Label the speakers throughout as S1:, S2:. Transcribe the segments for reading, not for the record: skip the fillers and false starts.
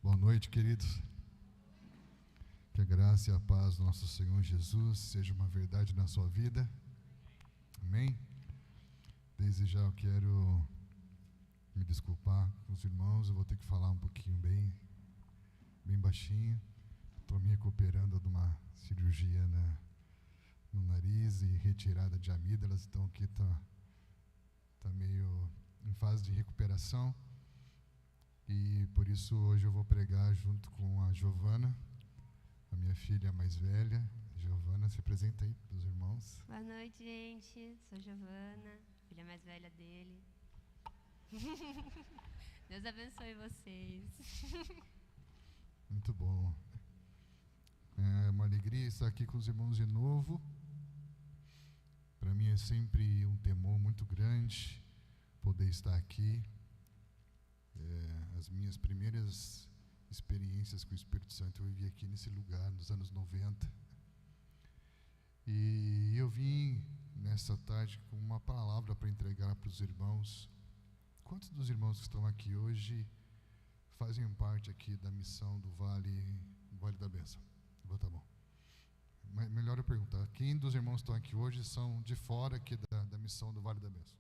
S1: Boa noite, queridos. Que a graça e a paz do nosso Senhor Jesus seja uma verdade na sua vida. Amém? Desde já eu quero me desculpar com os irmãos, eu vou ter que falar um pouquinho bem baixinho. Estou me recuperando de uma cirurgia no nariz e retirada de amígdalas, então aqui está meio em fase de recuperação. E por isso hoje eu vou pregar junto com a Giovana, a minha filha mais velha. Giovana, se apresenta aí para os irmãos.
S2: Boa noite, gente. Sou Giovana, filha mais velha dele. Deus abençoe vocês.
S1: Muito bom. É uma alegria estar aqui com os irmãos de novo. Para mim é sempre um temor muito grande poder estar aqui. As minhas primeiras experiências com o Espírito Santo eu vivi aqui nesse lugar nos anos 90. E eu vim nessa tarde com uma palavra para entregar para os irmãos. Quantos dos irmãos que estão aqui hoje fazem parte aqui da missão do Vale da Bênção? Levanta a mão. Melhor eu perguntar, quem dos irmãos que estão aqui hoje são de fora aqui da missão do Vale da Bênção?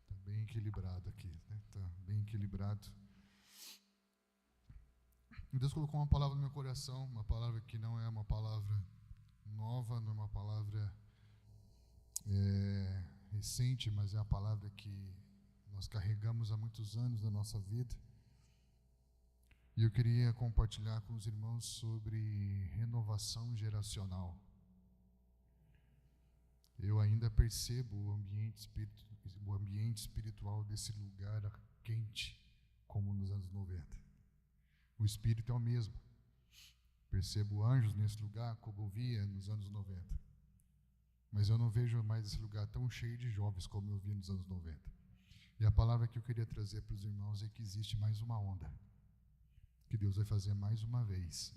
S1: Está bem equilibrado aqui, né? Está bem equilibrado. E Deus colocou uma palavra no meu coração, uma palavra que não é uma palavra nova, não é uma palavra recente, mas é a palavra que nós carregamos há muitos anos na nossa vida. E eu queria compartilhar com os irmãos sobre renovação geracional. Eu ainda percebo o ambiente espiritual desse lugar quente, como nos anos 90. O espírito é o mesmo. Percebo anjos nesse lugar, como eu via nos anos 90. Mas eu não vejo mais esse lugar tão cheio de jovens como eu via nos anos 90. E a palavra que eu queria trazer para os irmãos é que existe mais uma onda, que Deus vai fazer mais uma vez.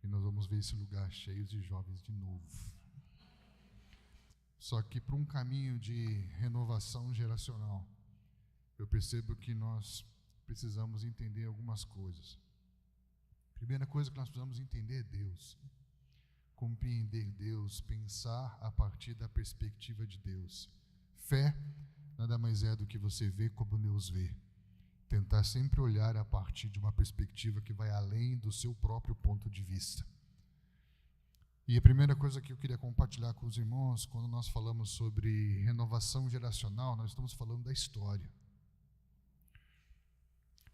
S1: E nós vamos ver esse lugar cheio de jovens de novo. Só que para um caminho de renovação geracional, eu percebo que nós precisamos entender algumas coisas. Primeira coisa que nós precisamos entender é Deus. Compreender Deus, pensar a partir da perspectiva de Deus. Fé nada mais é do que você vê como Deus vê. Tentar sempre olhar a partir de uma perspectiva que vai além do seu próprio ponto de vista. E a primeira coisa que eu queria compartilhar com os irmãos, quando nós falamos sobre renovação geracional, nós estamos falando da história.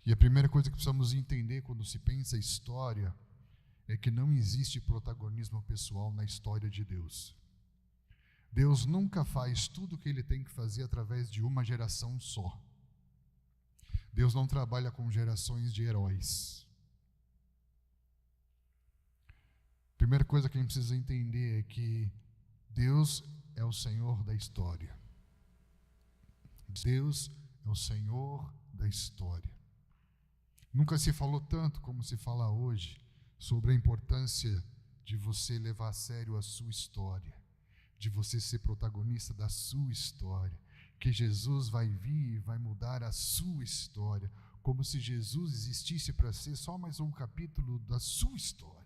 S1: E a primeira coisa que precisamos entender quando se pensa em história é que não existe protagonismo pessoal na história de Deus. Deus nunca faz tudo o que Ele tem que fazer através de uma geração só. Deus não trabalha com gerações de heróis. Primeira coisa que a gente precisa entender é que Deus é o Senhor da história. Deus é o Senhor da história. Nunca se falou tanto como se fala hoje sobre a importância de você levar a sério a sua história, de você ser protagonista da sua história, que Jesus vai vir e vai mudar a sua história, como se Jesus existisse para ser só mais um capítulo da sua história.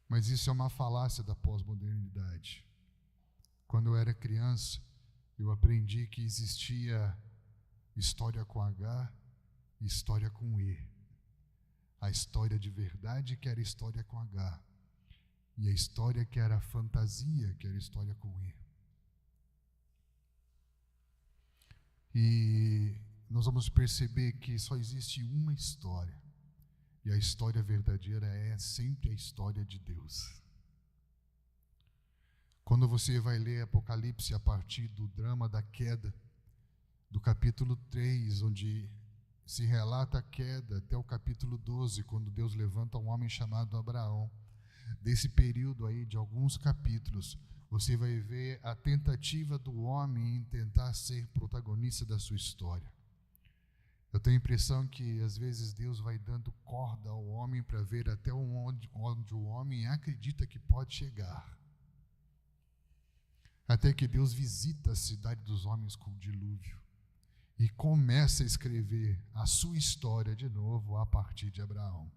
S1: Mas isso é uma falácia da pós-modernidade. Quando eu era criança, eu aprendi que existia história com H e história com E. A história de verdade, que era história com H, e a história que era fantasia, que era história com E. E nós vamos perceber que só existe uma história. E a história verdadeira é sempre a história de Deus. Quando você vai ler Apocalipse a partir do drama da queda, do capítulo 3, onde se relata a queda, até o capítulo 12, quando Deus levanta um homem chamado Abraão, desse período aí de alguns capítulos, você vai ver a tentativa do homem em tentar ser protagonista da sua história. Eu tenho a impressão que às vezes Deus vai dando corda ao homem para ver até onde o homem acredita que pode chegar. Até que Deus visita a cidade dos homens com o dilúvio. e começa a escrever a sua história de novo a partir de Abraão.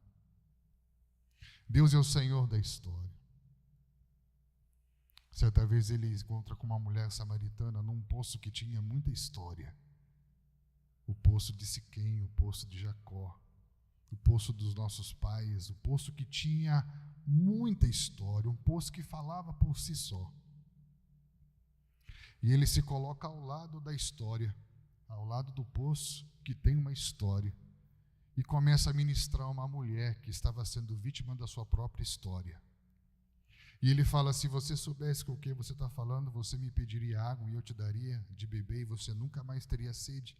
S1: Deus é o Senhor da história. Certa vez ele encontra com uma mulher samaritana num poço que tinha muita história. O poço de Siquém, o poço de Jacó, o poço dos nossos pais, o poço que tinha muita história, um poço que falava por si só. E ele se coloca ao lado da história, ao lado do poço que tem uma história, e começa a ministrar uma mulher que estava sendo vítima da sua própria história. E ele fala: se você soubesse com o que você está falando, você me pediria água e eu te daria de beber e você nunca mais teria sede.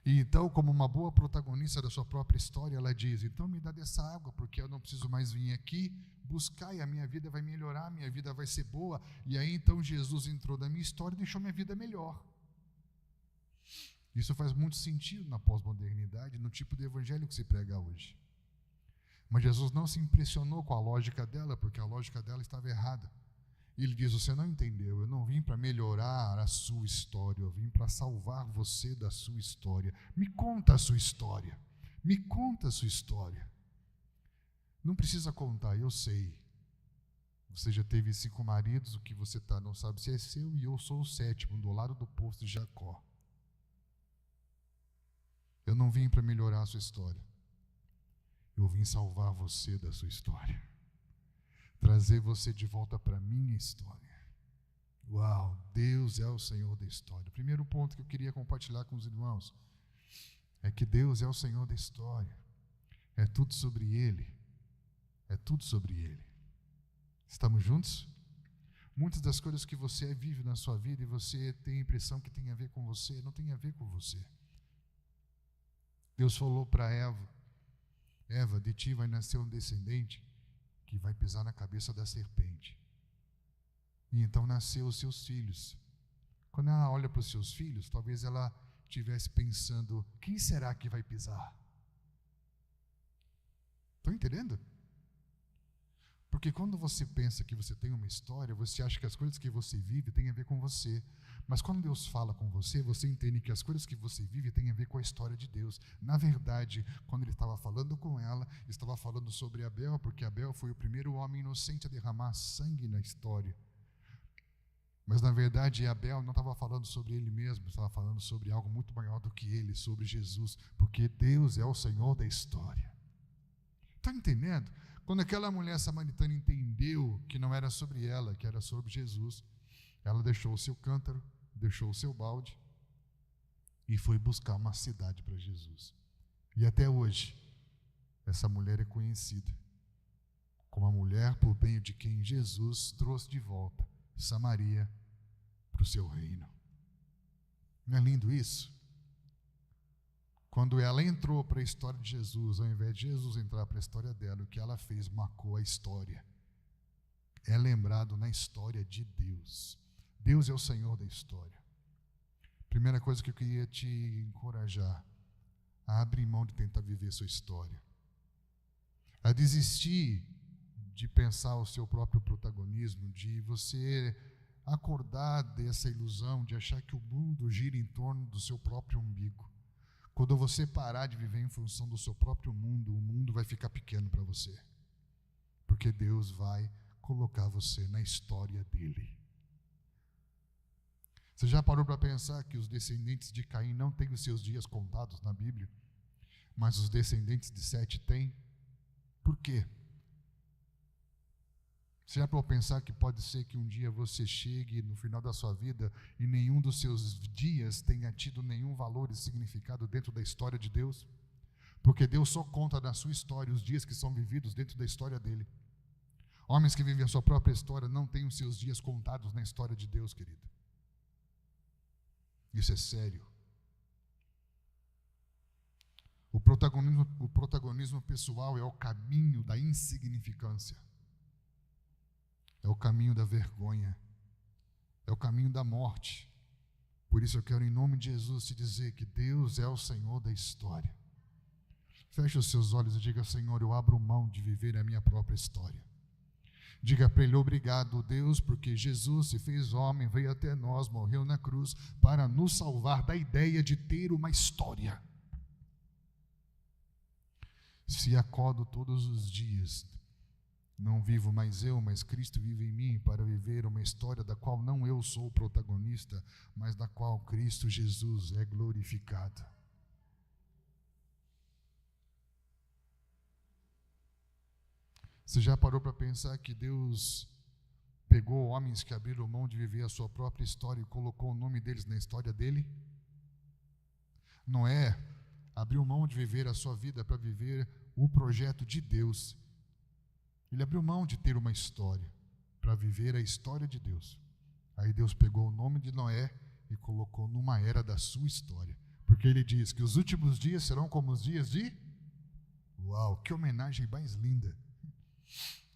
S1: E então, como uma boa protagonista da sua própria história, ela diz: então me dá dessa água, porque eu não preciso mais vir aqui buscar e a minha vida vai melhorar, a minha vida vai ser boa. E aí então Jesus entrou na minha história e deixou minha vida melhor. Isso faz muito sentido na pós-modernidade, no tipo de evangelho que se prega hoje. Mas Jesus não se impressionou com a lógica dela, porque a lógica dela estava errada. E ele diz: você não entendeu, eu não vim para melhorar a sua história, eu vim para salvar você da sua história. Me conta a sua história, me conta a sua história. Não precisa contar, eu sei. Você já teve 5 maridos, o que você não sabe se é seu, e eu sou o 7º, do lado do poço de Jacó. Eu não vim para melhorar a sua história. Eu vim salvar você da sua história. Trazer você de volta para a minha história. Uau, Deus é o Senhor da história. O primeiro ponto que eu queria compartilhar com os irmãos é que Deus é o Senhor da história. É tudo sobre Ele. É tudo sobre Ele. Estamos juntos? Muitas das coisas que você vive na sua vida e você tem a impressão que tem a ver com você, não tem a ver com você. Deus falou para Eva: Eva, de ti vai nascer um descendente que vai pisar na cabeça da serpente. E então nasceu os seus filhos. Quando ela olha para os seus filhos, talvez ela estivesse pensando: quem será que vai pisar? Estão entendendo? Porque quando você pensa que você tem uma história, você acha que as coisas que você vive têm a ver com você. Mas quando Deus fala com você, você entende que as coisas que você vive têm a ver com a história de Deus. Na verdade, quando ele estava falando com ela, estava falando sobre Abel, porque Abel foi o primeiro homem inocente a derramar sangue na história. Mas na verdade, Abel não estava falando sobre ele mesmo, estava falando sobre algo muito maior do que ele, sobre Jesus, porque Deus é o Senhor da história. Está entendendo? Quando aquela mulher samaritana entendeu que não era sobre ela, que era sobre Jesus, ela deixou o seu cântaro, deixou o seu balde e foi buscar uma cidade para Jesus. E até hoje, essa mulher é conhecida como a mulher por meio de quem Jesus trouxe de volta Samaria para o seu reino. Não é lindo isso? Quando ela entrou para a história de Jesus, ao invés de Jesus entrar para a história dela, o que ela fez marcou a história. É lembrado na história de Deus. Deus é o Senhor da história. Primeira coisa que eu queria te encorajar: a abrir mão de tentar viver sua história. A desistir de pensar o seu próprio protagonismo, de você acordar dessa ilusão de achar que o mundo gira em torno do seu próprio umbigo. Quando você parar de viver em função do seu próprio mundo, o mundo vai ficar pequeno para você. Porque Deus vai colocar você na história dele. Você já parou para pensar que os descendentes de Caim não têm os seus dias contados na Bíblia, mas os descendentes de Sete têm? Por quê? Você já parou para pensar que pode ser que um dia você chegue no final da sua vida e nenhum dos seus dias tenha tido nenhum valor e significado dentro da história de Deus? Porque Deus só conta na sua história os dias que são vividos dentro da história dele. Homens que vivem a sua própria história não têm os seus dias contados na história de Deus, querido. Isso é sério. O protagonismo pessoal é o caminho da insignificância. É o caminho da vergonha. É o caminho da morte. Por isso eu quero, em nome de Jesus, te dizer que Deus é o Senhor da história. Feche os seus olhos e diga: Senhor, eu abro mão de viver a minha própria história. Diga para ele: obrigado, Deus, porque Jesus se fez homem, veio até nós, morreu na cruz para nos salvar da ideia de ter uma história. Se acordo todos os dias, não vivo mais eu, mas Cristo vive em mim, para viver uma história da qual não eu sou o protagonista, mas da qual Cristo Jesus é glorificado. Você já parou para pensar que Deus pegou homens que abriram mão de viver a sua própria história e colocou o nome deles na história dele? Noé abriu mão de viver a sua vida para viver o projeto de Deus. Ele abriu mão de ter uma história para viver a história de Deus. Aí Deus pegou o nome de Noé e colocou numa era da sua história. Porque ele diz que os últimos dias serão como os dias de... Uau, que homenagem mais linda!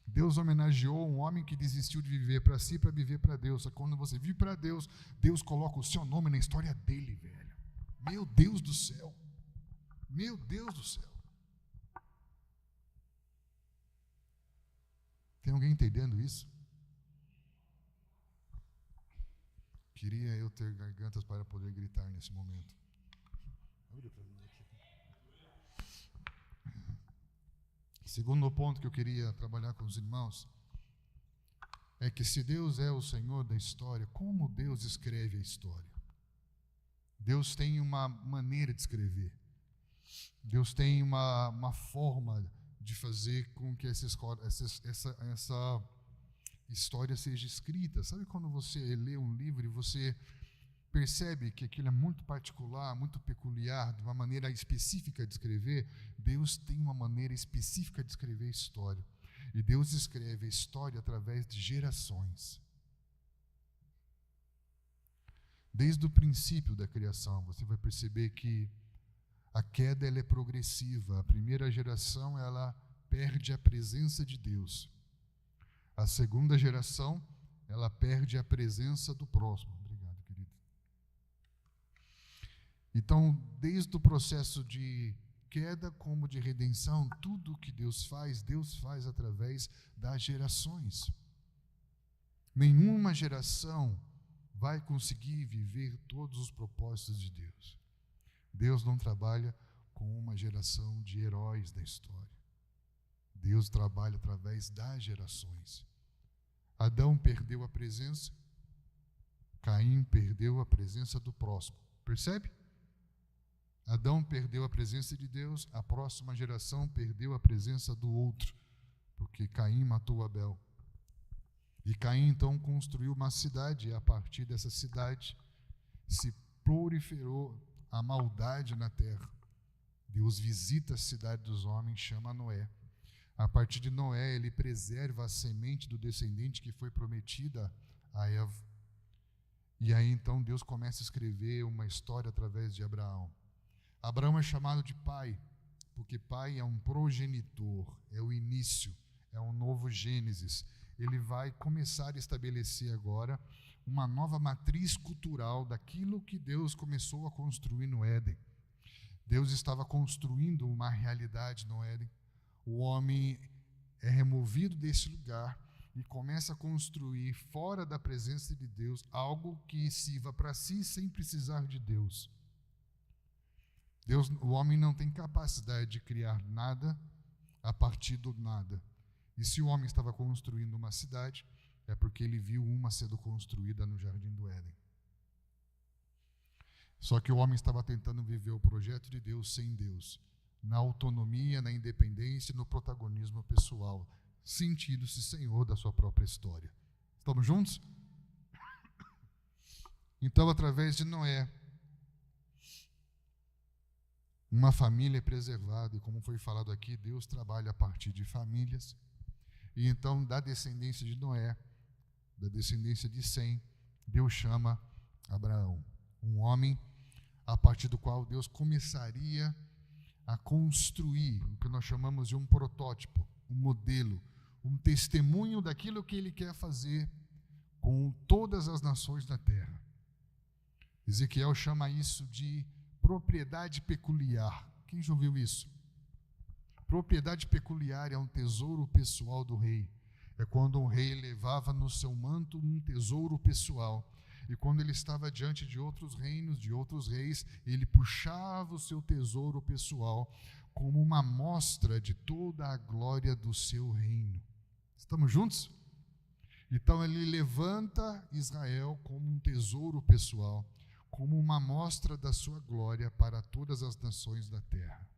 S1: Deus homenageou um homem que desistiu de viver para si para viver para Deus. Só que quando você vive para Deus, Deus coloca o seu nome na história dele, velho. Meu Deus do céu! Meu Deus do céu! Tem alguém entendendo isso? Queria eu ter gargantas para poder gritar nesse momento. Abre para mim aqui. Segundo ponto que eu queria trabalhar com os irmãos é que se Deus é o Senhor da história, como Deus escreve a história? Deus tem uma maneira de escrever. Deus tem uma forma de fazer com que essa história seja escrita. Sabe quando você lê um livro e você percebe que aquilo é muito particular, muito peculiar, de uma maneira específica de escrever? Deus tem uma maneira específica de escrever a história. E Deus escreve a história através de gerações. Desde o princípio da criação, você vai perceber que a queda ela é progressiva. A primeira geração ela perde a presença de Deus. A segunda geração ela perde a presença do próximo. Obrigado, querido. Então, desde o processo de queda como de redenção, tudo que Deus faz através das gerações. Nenhuma geração vai conseguir viver todos os propósitos de Deus. Deus não trabalha com uma geração de heróis da história. Deus trabalha através das gerações. Adão perdeu a presença, Caim perdeu a presença do próximo. Percebe? Adão perdeu a presença de Deus, a próxima geração perdeu a presença do outro, porque Caim matou Abel. E Caim então construiu uma cidade, e a partir dessa cidade se proliferou a maldade na terra. Deus visita a cidade dos homens, chama Noé. A partir de Noé, ele preserva a semente do descendente que foi prometida a Eva. E aí então Deus começa a escrever uma história através de Abraão. Abraão é chamado de pai, porque pai é um progenitor, é o início, é um novo Gênesis. Ele vai começar a estabelecer agora uma nova matriz cultural daquilo que Deus começou a construir no Éden. Deus estava construindo uma realidade no Éden. O homem é removido desse lugar e começa a construir fora da presença de Deus algo que sirva para si sem precisar de Deus. O homem não tem capacidade de criar nada a partir do nada. E se o homem estava construindo uma cidade, é porque ele viu uma sendo construída no Jardim do Éden. Só que o homem estava tentando viver o projeto de Deus sem Deus, na autonomia, na independência, no protagonismo pessoal, sentindo-se senhor da sua própria história. Estamos juntos? Então, através de Noé, uma família é preservada, e como foi falado aqui, Deus trabalha a partir de famílias. E então, da descendência de Noé, da descendência de Sem, Deus chama Abraão, um homem a partir do qual Deus começaria a construir o que nós chamamos de um protótipo, um modelo, um testemunho daquilo que ele quer fazer com todas as nações da terra. Ezequiel chama isso de propriedade peculiar. Quem já ouviu isso? Propriedade peculiar é um tesouro pessoal do rei. É quando um rei levava no seu manto um tesouro pessoal. E quando ele estava diante de outros reinos, de outros reis, ele puxava o seu tesouro pessoal como uma amostra de toda a glória do seu reino. Estamos juntos? Então ele levanta Israel como um tesouro pessoal, como uma amostra da sua glória para todas as nações da terra.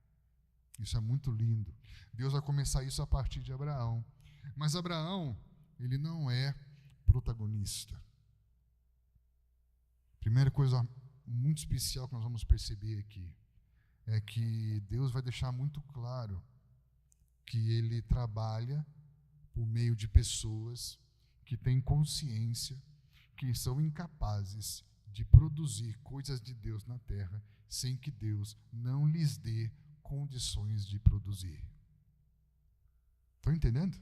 S1: Isso é muito lindo. Deus vai começar isso a partir de Abraão. Mas Abraão, ele não é protagonista. Primeira coisa muito especial que nós vamos perceber aqui é que Deus vai deixar muito claro que ele trabalha por meio de pessoas que têm consciência, que são incapazes de produzir coisas de Deus na terra sem que Deus não lhes dê condições de produzir. Estão entendendo?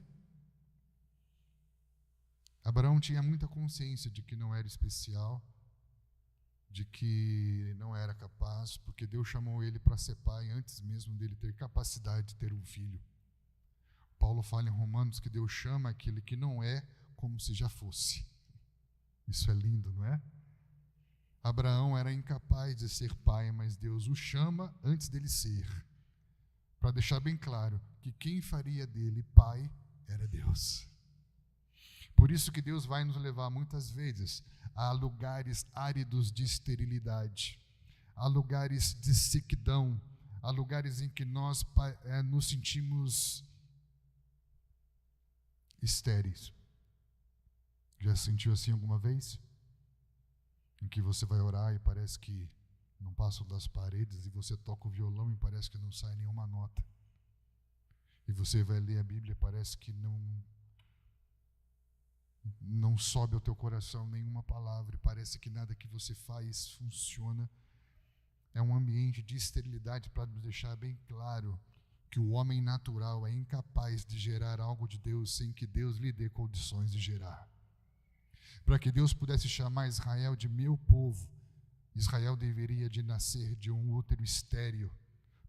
S1: Abraão tinha muita consciência de que não era especial, de que não era capaz, porque Deus chamou ele para ser pai antes mesmo dele ter capacidade de ter um filho. Paulo fala em Romanos que Deus chama aquele que não é como se já fosse. Isso é lindo, não é? Abraão era incapaz de ser pai, mas Deus o chama antes dele ser, para deixar bem claro que quem faria dele pai era Deus. Por isso que Deus vai nos levar muitas vezes a lugares áridos de esterilidade, a lugares de sequidão, a lugares em que nós nos sentimos estéreis. Já se sentiu assim alguma vez? Em que você vai orar e parece que não passam das paredes, e você toca o violão e parece que não sai nenhuma nota. E você vai ler a Bíblia e parece que não sobe ao teu coração nenhuma palavra, e parece que nada que você faz funciona. É um ambiente de esterilidade para nos deixar bem claro que o homem natural é incapaz de gerar algo de Deus sem que Deus lhe dê condições de gerar. Para que Deus pudesse chamar Israel de meu povo, Israel deveria de nascer de um útero estéril,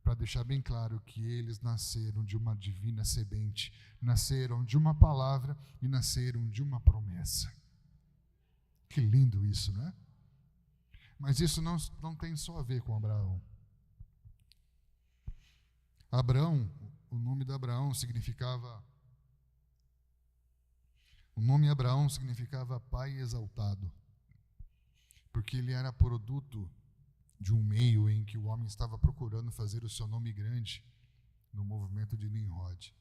S1: para deixar bem claro que eles nasceram de uma divina semente, nasceram de uma palavra e nasceram de uma promessa. Que lindo isso, não é? Mas isso não tem só a ver com Abraão. Abraão, o nome de Abraão significava... O nome Abraão significava pai exaltado, porque ele era produto de um meio em que o homem estava procurando fazer o seu nome grande no movimento de Nimrod.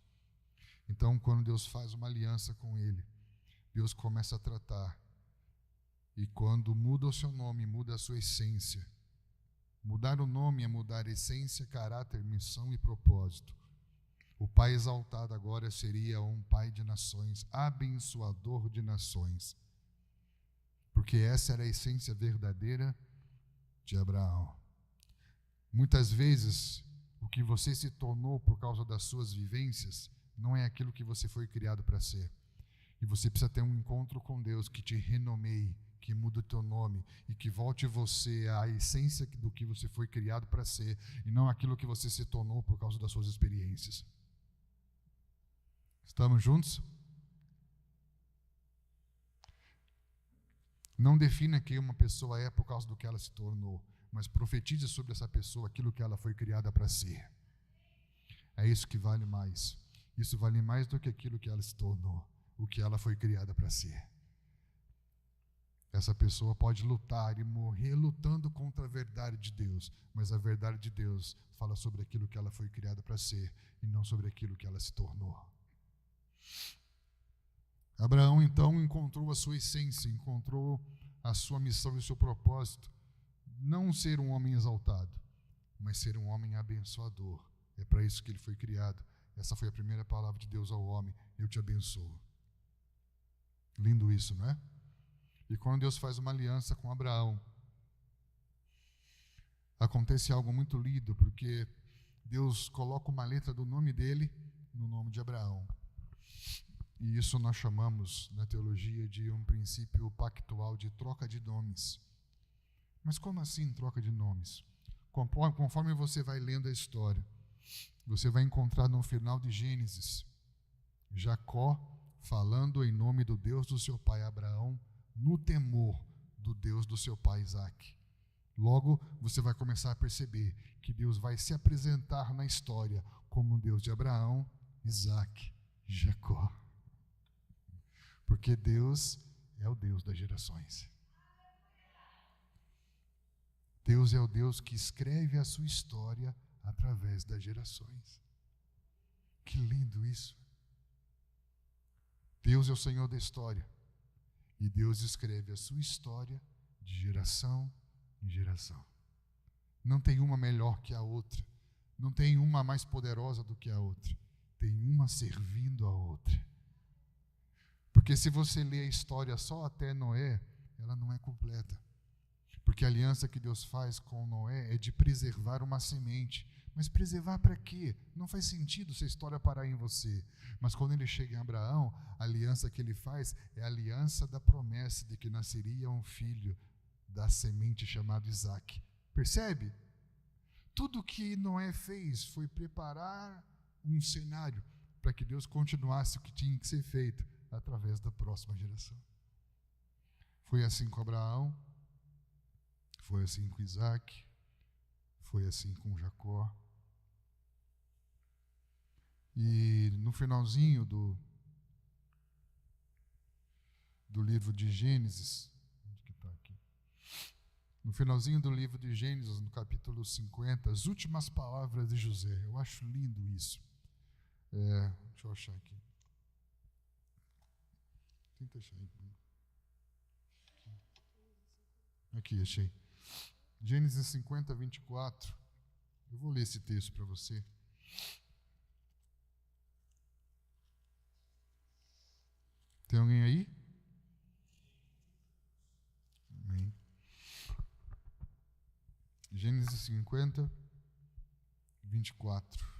S1: Então, quando Deus faz uma aliança com ele, Deus começa a tratar. E quando muda o seu nome, muda a sua essência. Mudar o nome é mudar essência, caráter, missão e propósito. O pai exaltado agora seria um pai de nações, abençoador de nações. Porque essa era a essência verdadeira de Abraão. Muitas vezes, o que você se tornou por causa das suas vivências não é aquilo que você foi criado para ser. E você precisa ter um encontro com Deus que te renomeie, que muda o teu nome e que volte você à essência do que você foi criado para ser e não aquilo que você se tornou por causa das suas experiências. Estamos juntos? Não defina quem uma pessoa é por causa do que ela se tornou, mas profetize sobre essa pessoa aquilo que ela foi criada para ser. É isso que vale mais. Isso vale mais do que aquilo que ela se tornou, o que ela foi criada para ser. Essa pessoa pode lutar e morrer lutando contra a verdade de Deus, mas a verdade de Deus fala sobre aquilo que ela foi criada para ser e não sobre aquilo que ela se tornou. Abraão então encontrou a sua essência, encontrou a sua missão e o seu propósito, não ser um homem exaltado, mas ser um homem abençoador. É para isso que ele foi criado. Essa foi a primeira palavra de Deus ao homem: eu te abençoo. Lindo isso, não é? E quando Deus faz uma aliança com Abraão, acontece algo muito lindo, porque Deus coloca uma letra do nome dele no nome de Abraão. E isso nós chamamos na teologia de um princípio pactual de troca de nomes. Mas como assim troca de nomes? Conforme você vai lendo a história, você vai encontrar no final de Gênesis, Jacó falando em nome do Deus do seu pai Abraão, no temor do Deus do seu pai Isaque. Logo, você vai começar a perceber que Deus vai se apresentar na história como o Deus de Abraão, Isaque e Jacó. Porque Deus é o Deus das gerações. Deus é o Deus que escreve a sua história através das gerações. Que lindo isso! Deus é o Senhor da história. E Deus escreve a sua história de geração em geração. Não tem uma melhor que a outra. Não tem uma mais poderosa do que a outra. Tem uma servindo a outra. Porque se você lê a história só até Noé, ela não é completa. Porque a aliança que Deus faz com Noé é de preservar uma semente. Mas preservar para quê? Não faz sentido se a história parar em você. Mas quando ele chega em Abraão, a aliança que ele faz é a aliança da promessa de que nasceria um filho da semente chamado Isaque. Percebe? Tudo que Noé fez foi preparar um cenário para que Deus continuasse o que tinha que ser feito através da próxima geração. Foi assim com Abraão, foi assim com Isaque, foi assim com Jacó. E no finalzinho do livro de Gênesis, onde que está aqui? No finalzinho do livro de Gênesis, no capítulo 50, as últimas palavras de José. Eu acho lindo isso. Deixa eu achar aqui. Tenta achar aí. Aqui, achei. Gênesis 50, 24. Eu vou ler esse texto para você. Tem alguém aí? Amém. Gênesis 50, 24.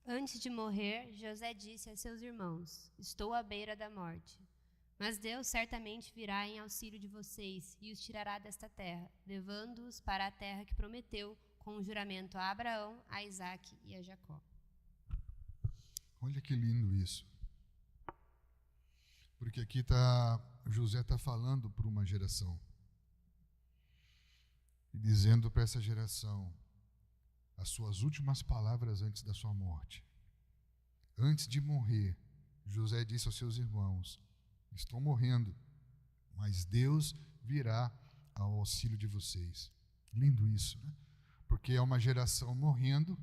S2: Antes de morrer, José disse a seus irmãos: Estou à beira da morte. Mas Deus certamente virá em auxílio de vocês e os tirará desta terra, levando-os para a terra que prometeu com um juramento a Abraão, a Isaque e a Jacó.
S1: Olha que lindo isso. Porque aqui José está falando para uma geração. E dizendo para essa geração as suas últimas palavras antes da sua morte. Antes de morrer, José disse aos seus irmãos: Estou morrendo, mas Deus virá ao auxílio de vocês. Lindo isso, né? Porque é uma geração morrendo,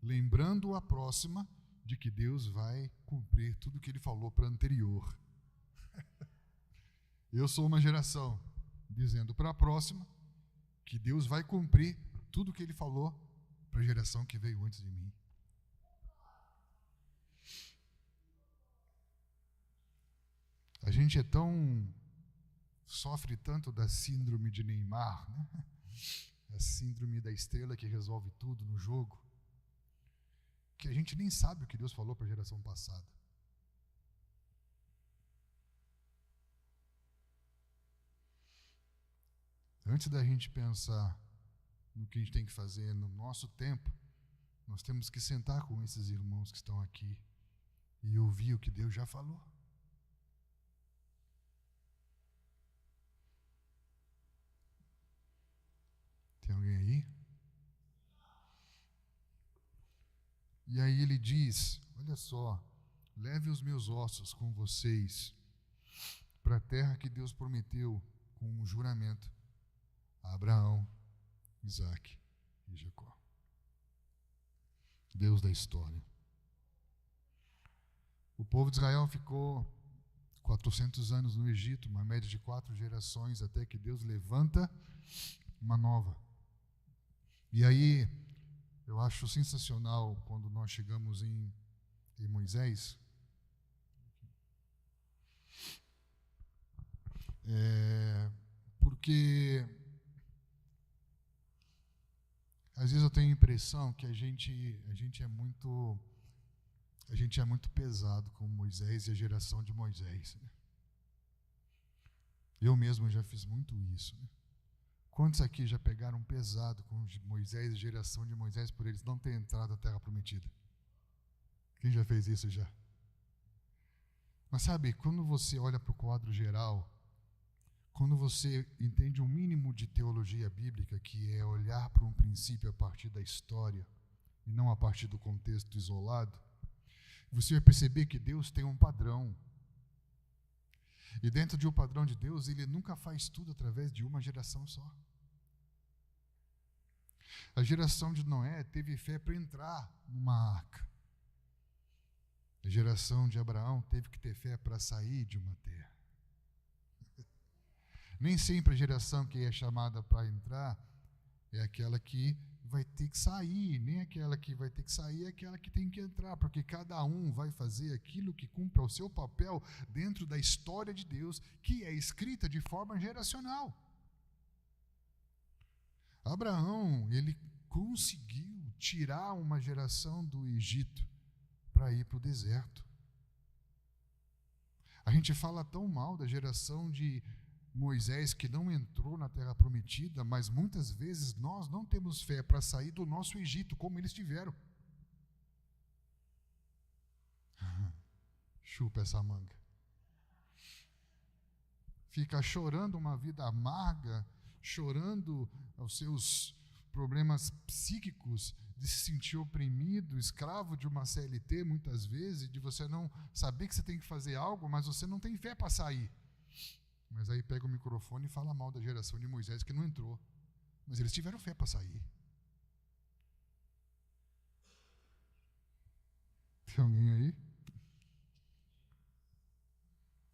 S1: lembrando a próxima de que Deus vai cumprir tudo o que ele falou para a anterior. Eu sou uma geração dizendo para a próxima que Deus vai cumprir tudo o que ele falou para a geração que veio antes de mim. A gente sofre tanto da síndrome de Neymar, né? A síndrome da estrela que resolve tudo no jogo, que a gente nem sabe o que Deus falou para a geração passada. Antes da gente pensar no que a gente tem que fazer no nosso tempo, nós temos que sentar com esses irmãos que estão aqui e ouvir o que Deus já falou. Tem alguém aí? E aí ele diz, olha só, leve os meus ossos com vocês para a terra que Deus prometeu com um juramento a Abraão, Isaque e Jacó. Deus da história. O povo de Israel ficou 400 anos no Egito, uma média de 4 gerações, até que Deus levanta uma nova. E aí, eu acho sensacional quando nós chegamos em Moisés. Porque às vezes eu tenho a impressão que a gente é muito pesado com Moisés e a geração de Moisés, né? Eu mesmo já fiz muito isso, né? Quantos aqui já pegaram pesado com Moisés e a geração de Moisés por eles não terem entrado na terra prometida? Quem já fez isso já? Mas sabe, quando você olha para o quadro geral, quando você entende um mínimo de teologia bíblica, que é olhar para um princípio a partir da história e não a partir do contexto isolado, você vai perceber que Deus tem um padrão. E dentro de um padrão de Deus, Ele nunca faz tudo através de uma geração só. A geração de Noé teve fé para entrar numa arca. A geração de Abraão teve que ter fé para sair de uma terra. Nem sempre a geração que é chamada para entrar é aquela que vai ter que sair, nem aquela que vai ter que sair é aquela que tem que entrar, porque cada um vai fazer aquilo que cumpre o seu papel dentro da história de Deus, que é escrita de forma geracional. Abraão, ele conseguiu tirar uma geração do Egito para ir para o deserto. A gente fala tão mal da geração de Moisés que não entrou na terra prometida, mas muitas vezes nós não temos fé para sair do nosso Egito, como eles tiveram. Chupa essa manga. Fica chorando uma vida amarga, chorando os seus problemas psíquicos, de se sentir oprimido, escravo de uma CLT muitas vezes, de você não saber que você tem que fazer algo, mas você não tem fé para sair. Mas aí pega o microfone e fala mal da geração de Moisés que não entrou. Mas eles tiveram fé para sair. Tem alguém aí?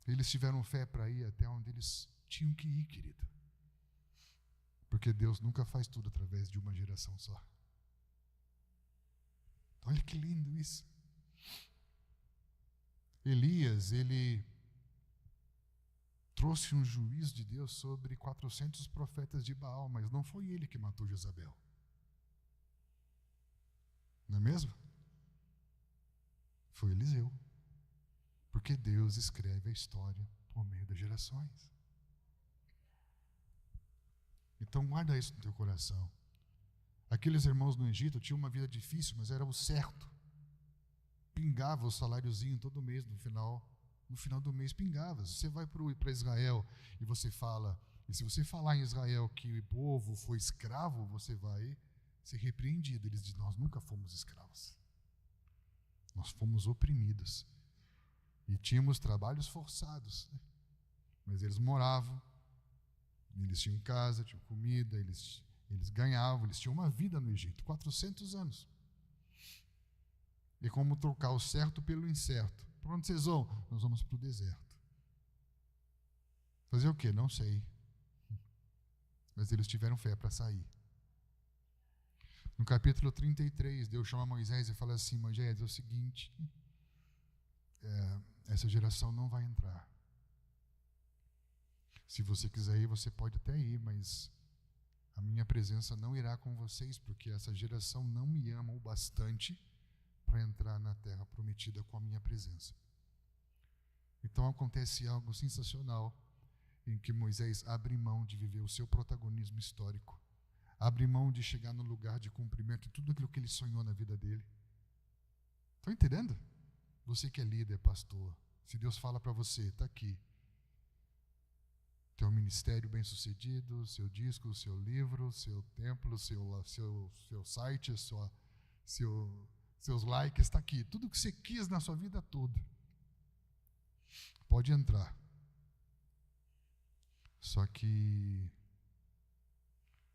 S1: Eles tiveram fé para ir até onde eles tinham que ir, querido. Porque Deus nunca faz tudo através de uma geração só. Olha que lindo isso. Elias, ele trouxe um juízo de Deus sobre 400 profetas de Baal, mas não foi ele que matou Jezabel. Não é mesmo? Foi Eliseu. Porque Deus escreve a história por meio das gerações. Então guarda isso no teu coração. Aqueles irmãos no Egito tinham uma vida difícil, mas era o certo. Pingava o saláriozinho todo mês no final do mês pingava. Se você vai para Israel e você fala, e se você falar em Israel que o povo foi escravo, você vai ser repreendido. Eles dizem, nós nunca fomos escravos. Nós fomos oprimidos. E tínhamos trabalhos forçados. Né? Mas eles moravam, eles tinham casa, tinham comida, eles ganhavam, eles tinham uma vida no Egito, 400 anos. E como trocar o certo pelo incerto? Para onde vocês vão? Nós vamos para o deserto. Fazer o quê? Não sei. Mas eles tiveram fé para sair. No capítulo 33, Deus chama Moisés e fala assim, Moisés, é o seguinte, essa geração não vai entrar. Se você quiser ir, você pode até ir, mas a minha presença não irá com vocês, porque essa geração não me ama o bastante para entrar na terra prometida com a minha presença. Então acontece algo sensacional, em que Moisés abre mão de viver o seu protagonismo histórico, abre mão de chegar no lugar de cumprimento de tudo aquilo que ele sonhou na vida dele. Estão entendendo? Você que é líder, pastor, se Deus fala para você, está aqui, teu ministério bem-sucedido, seu disco, seu livro, seu templo, seu site, seus likes, está aqui. Tudo que você quis na sua vida toda. Pode entrar. Só que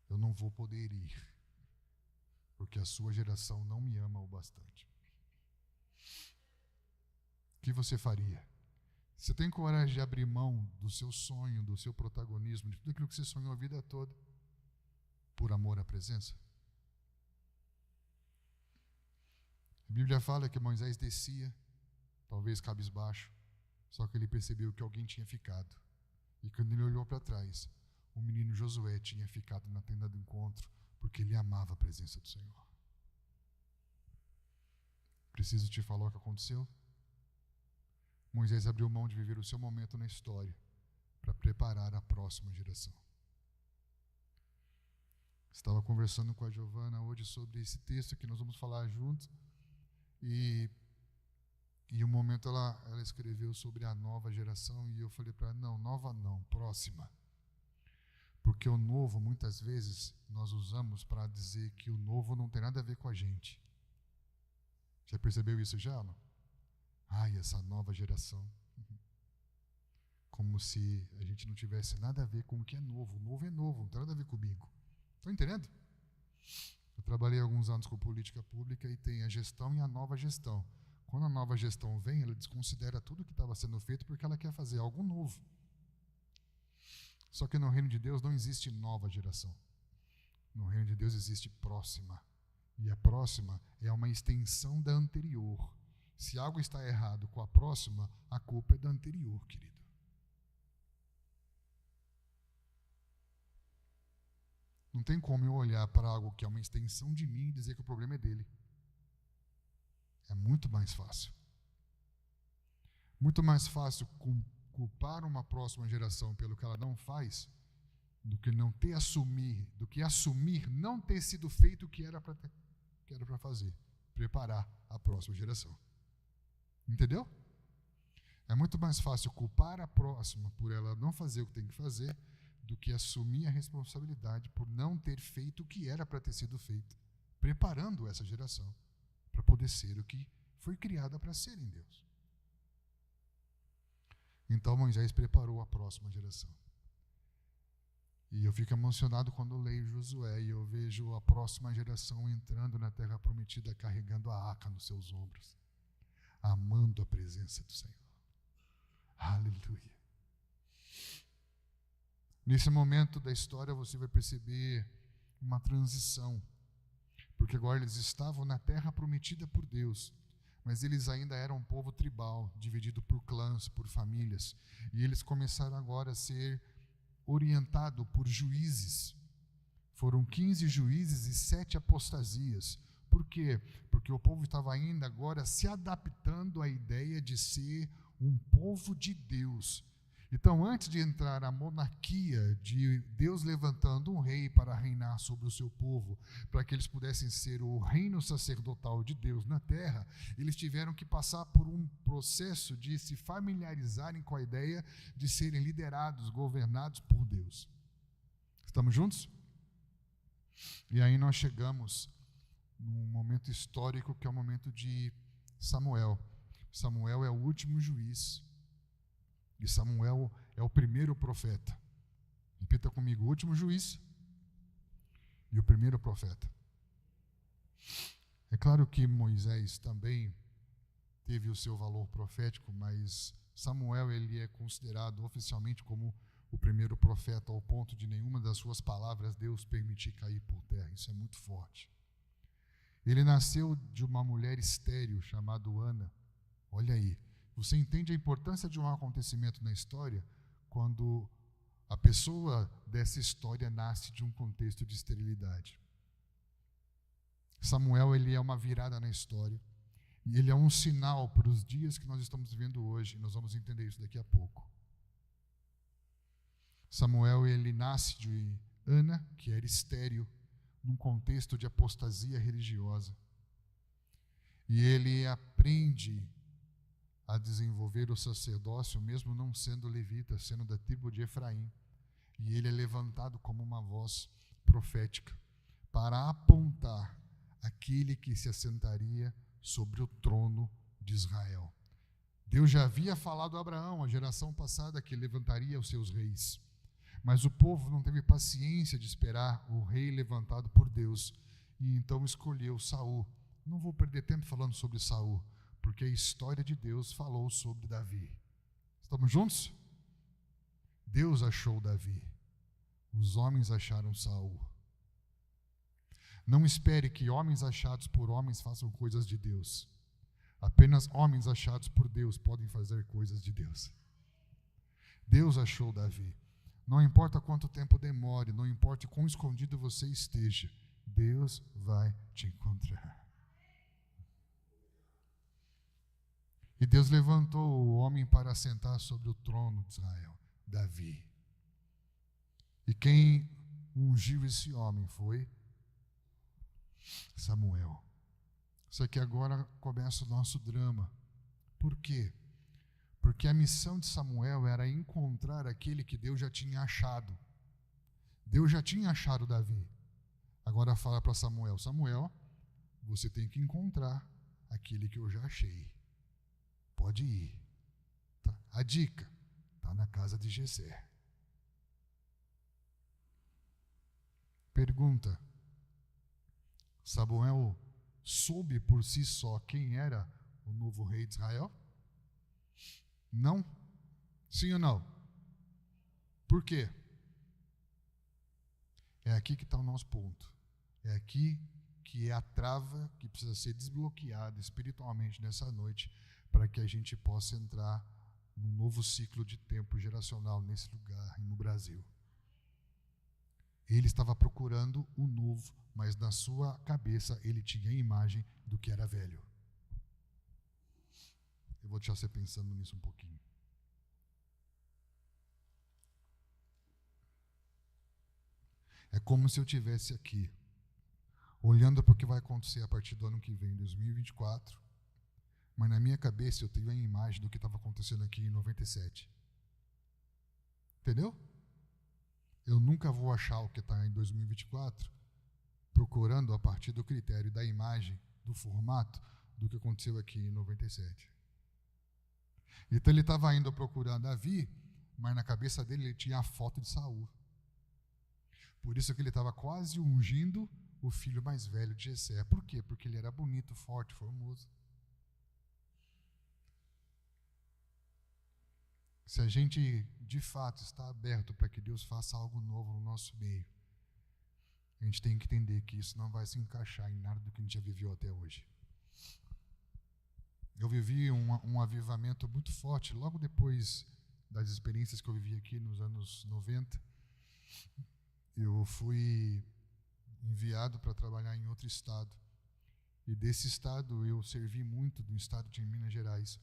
S1: eu não vou poder ir, porque a sua geração não me ama o bastante. O que você faria? Você tem coragem de abrir mão do seu sonho, do seu protagonismo, de tudo aquilo que você sonhou a vida toda, por amor à presença? A Bíblia fala que Moisés descia, talvez cabisbaixo, só que ele percebeu que alguém tinha ficado. E quando ele olhou para trás, o menino Josué tinha ficado na tenda do encontro, porque ele amava a presença do Senhor. Preciso te falar o que aconteceu? Moisés abriu mão de viver o seu momento na história para preparar a próxima geração. Estava conversando com a Giovana hoje sobre esse texto que nós vamos falar juntos, e momento ela escreveu sobre a nova geração e eu falei para ela, não, nova não, próxima. Porque o novo, muitas vezes, nós usamos para dizer que o novo não tem nada a ver com a gente. Já percebeu isso já, não? Ai, essa nova geração. Como se a gente não tivesse nada a ver com o que é novo. O novo é novo, não tem nada a ver comigo. Estão entendendo? Eu trabalhei alguns anos com política pública e tem a gestão e a nova gestão. Quando a nova gestão vem, ela desconsidera tudo que estava sendo feito porque ela quer fazer algo novo. Só que no reino de Deus não existe nova geração. No reino de Deus existe próxima. E a próxima é uma extensão da anterior. Se algo está errado com a próxima, a culpa é da anterior, querido. Não tem como eu olhar para algo que é uma extensão de mim e dizer que o problema é dele. É muito mais fácil. Muito mais fácil culpar uma próxima geração pelo que ela não faz do que assumir não ter sido feito o que era para fazer. Preparar a próxima geração. Entendeu? É muito mais fácil culpar a próxima por ela não fazer o que tem que fazer do que assumir a responsabilidade por não ter feito o que era para ter sido feito, preparando essa geração para poder ser o que foi criada para ser em Deus. Então Moisés preparou a próxima geração. E eu fico emocionado quando eu leio Josué e eu vejo a próxima geração entrando na terra prometida carregando a arca nos seus ombros, amando a presença do Senhor. Aleluia. Nesse momento da história você vai perceber uma transição, porque agora eles estavam na terra prometida por Deus, mas eles ainda eram um povo tribal, dividido por clãs, por famílias, e eles começaram agora a ser orientados por juízes. Foram 15 juízes e 7 apostasias. Por quê? Porque o povo estava ainda agora se adaptando à ideia de ser um povo de Deus. Então, antes de entrar a monarquia de Deus levantando um rei para reinar sobre o seu povo, para que eles pudessem ser o reino sacerdotal de Deus na terra, eles tiveram que passar por um processo de se familiarizarem com a ideia de serem liderados, governados por Deus. Estamos juntos? E aí nós chegamos num momento histórico que é o momento de Samuel. Samuel é o último juiz. E Samuel é o primeiro profeta. Repita comigo, o último juiz e o primeiro profeta. É claro que Moisés também teve o seu valor profético, mas Samuel ele é considerado oficialmente como o primeiro profeta, ao ponto de nenhuma das suas palavras Deus permitir cair por terra. Isso é muito forte. Ele nasceu de uma mulher estéril chamada Ana. Olha aí. Você entende a importância de um acontecimento na história quando a pessoa dessa história nasce de um contexto de esterilidade. Samuel ele é uma virada na história e ele é um sinal para os dias que nós estamos vivendo hoje. Nós vamos entender isso daqui a pouco. Samuel ele nasce de Ana, que era estéril, num contexto de apostasia religiosa. E ele aprende a desenvolver o sacerdócio, mesmo não sendo levita, sendo da tribo de Efraim. E ele é levantado como uma voz profética para apontar aquele que se assentaria sobre o trono de Israel. Deus já havia falado a Abraão, a geração passada, que levantaria os seus reis. Mas o povo não teve paciência de esperar o rei levantado por Deus. E então escolheu Saul. Não vou perder tempo falando sobre Saul, porque a história de Deus falou sobre Davi. Estamos juntos? Deus achou Davi. Os homens acharam Saul. Não espere que homens achados por homens façam coisas de Deus. Apenas homens achados por Deus podem fazer coisas de Deus. Deus achou Davi. Não importa quanto tempo demore, não importa quão escondido você esteja, Deus vai te encontrar. E Deus levantou o homem para assentar sobre o trono de Israel, Davi. E quem ungiu esse homem foi Samuel. Só que agora começa o nosso drama, Por quê? Porque a missão de Samuel era encontrar aquele que Deus já tinha achado. Deus já tinha achado Davi. Agora fala para Samuel: Samuel, você tem que encontrar aquele que eu já achei. Pode ir. Tá? A dica está na casa de Jessé. Pergunta: Samuel soube por si só quem era o novo rei de Israel? Não? Sim ou não? Por quê? É aqui que está o nosso ponto. É aqui que é a trava que precisa ser desbloqueada espiritualmente nessa noite, para que a gente possa entrar num novo ciclo de tempo geracional nesse lugar e no Brasil. Ele estava procurando o novo, mas na sua cabeça ele tinha a imagem do que era velho. Eu vou deixar você pensando nisso um pouquinho. É como se eu estivesse aqui, olhando para o que vai acontecer a partir do ano que vem, 2024, mas na minha cabeça eu tenho a imagem do que estava acontecendo aqui em 97. Entendeu? Eu nunca vou achar o que está em 2024 procurando a partir do critério da imagem, do formato, do que aconteceu aqui em 97. Então ele estava indo procurar Davi, mas na cabeça dele ele tinha a foto de Saul. Por isso que ele estava quase ungindo o filho mais velho de Jessé. Por quê? Porque ele era bonito, forte, formoso. Se a gente de fato está aberto para que Deus faça algo novo no nosso meio, a gente tem que entender que isso não vai se encaixar em nada do que a gente já viveu até hoje. Eu vivi um avivamento muito forte logo depois das experiências que eu vivi aqui nos anos 90. Eu fui enviado para trabalhar em outro estado. E desse estado eu servi muito do estado de Minas Gerais.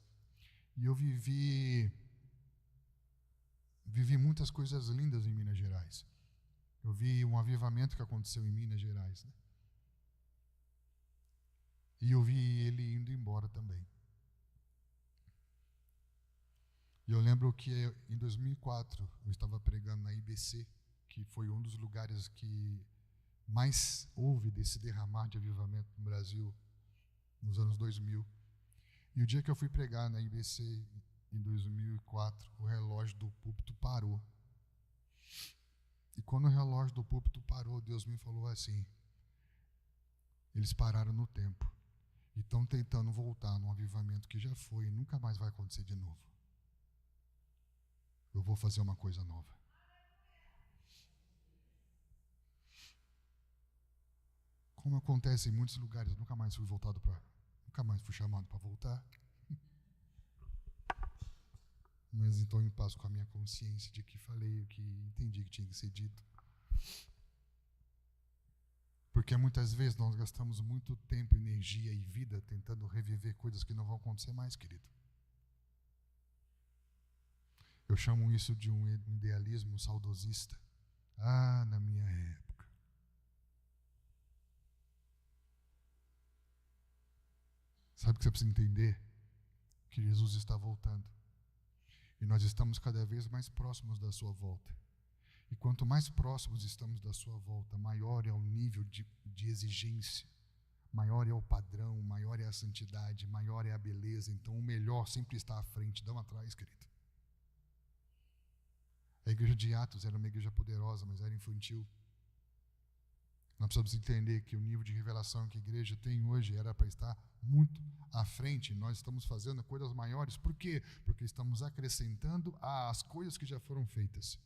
S1: E eu vivi muitas coisas lindas em Minas Gerais. Eu vi um avivamento que aconteceu em Minas Gerais, né? E eu vi ele indo embora também. E eu lembro que em 2004 eu estava pregando na IBC, que foi um dos lugares que mais houve desse derramar de avivamento no Brasil nos anos 2000. E o dia que eu fui pregar na IBC em 2004, o relógio do púlpito parou. E quando o relógio do púlpito parou, Deus me falou assim: eles pararam no tempo e estão tentando voltar num avivamento que já foi e nunca mais vai acontecer de novo. Eu vou fazer uma coisa nova. Como acontece em muitos lugares, eu nunca mais fui chamado para voltar. Mas então em paz com a minha consciência de que falei o que entendi que tinha que ser dito. Porque muitas vezes nós gastamos muito tempo, energia e vida tentando reviver coisas que não vão acontecer mais, querido. Eu chamo isso de um idealismo saudosista. Ah, na minha época. Sabe o que você precisa entender? Que Jesus está voltando. E nós estamos cada vez mais próximos da sua volta. E quanto mais próximos estamos da sua volta, maior é o nível de exigência, maior é o padrão, maior é a santidade, maior é a beleza. Então o melhor sempre está à frente, não atrás, querido. A igreja de Atos era uma igreja poderosa, mas era infantil. Nós precisamos entender que o nível de revelação que a igreja tem hoje era para estar muito à frente. Nós estamos fazendo coisas maiores. Por quê? Porque estamos acrescentando às coisas que já foram feitas.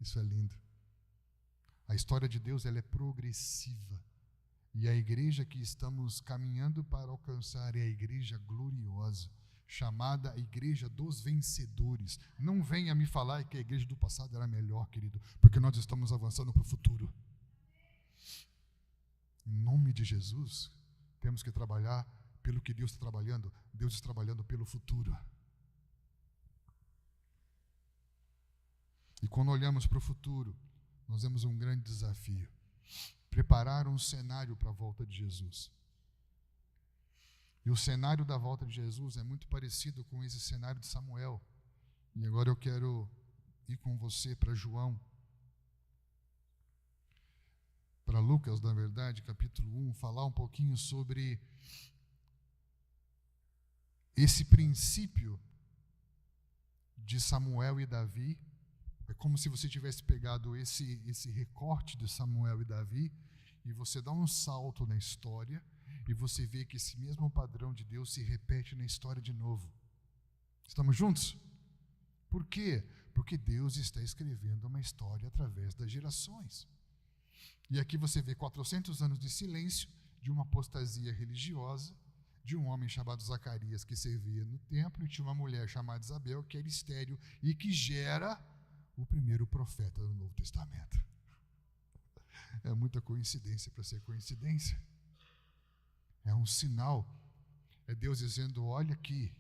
S1: Isso é lindo. A história de Deus, ela é progressiva. E a igreja que estamos caminhando para alcançar é a igreja gloriosa, chamada Igreja dos Vencedores. Não venha me falar que a igreja do passado era melhor, querido, porque nós estamos avançando para o futuro. Em nome de Jesus, temos que trabalhar pelo que Deus está trabalhando. Deus está trabalhando pelo futuro. E quando olhamos para o futuro, nós temos um grande desafio: preparar um cenário para a volta de Jesus. E o cenário da volta de Jesus é muito parecido com esse cenário de Samuel. E agora eu quero ir com você para João, para Lucas, na verdade, capítulo 1, falar um pouquinho sobre esse princípio de Samuel e Davi. É como se você tivesse pegado esse recorte de Samuel e Davi e você dá um salto na história e você vê que esse mesmo padrão de Deus se repete na história de novo. Estamos juntos? Por quê? Porque Deus está escrevendo uma história através das gerações. E aqui você vê 400 anos de silêncio, de uma apostasia religiosa, de um homem chamado Zacarias que servia no templo e tinha uma mulher chamada Isabel que era estéril e que gera o primeiro profeta do Novo Testamento. É muita coincidência para ser coincidência. É um sinal. É Deus dizendo, olha aqui.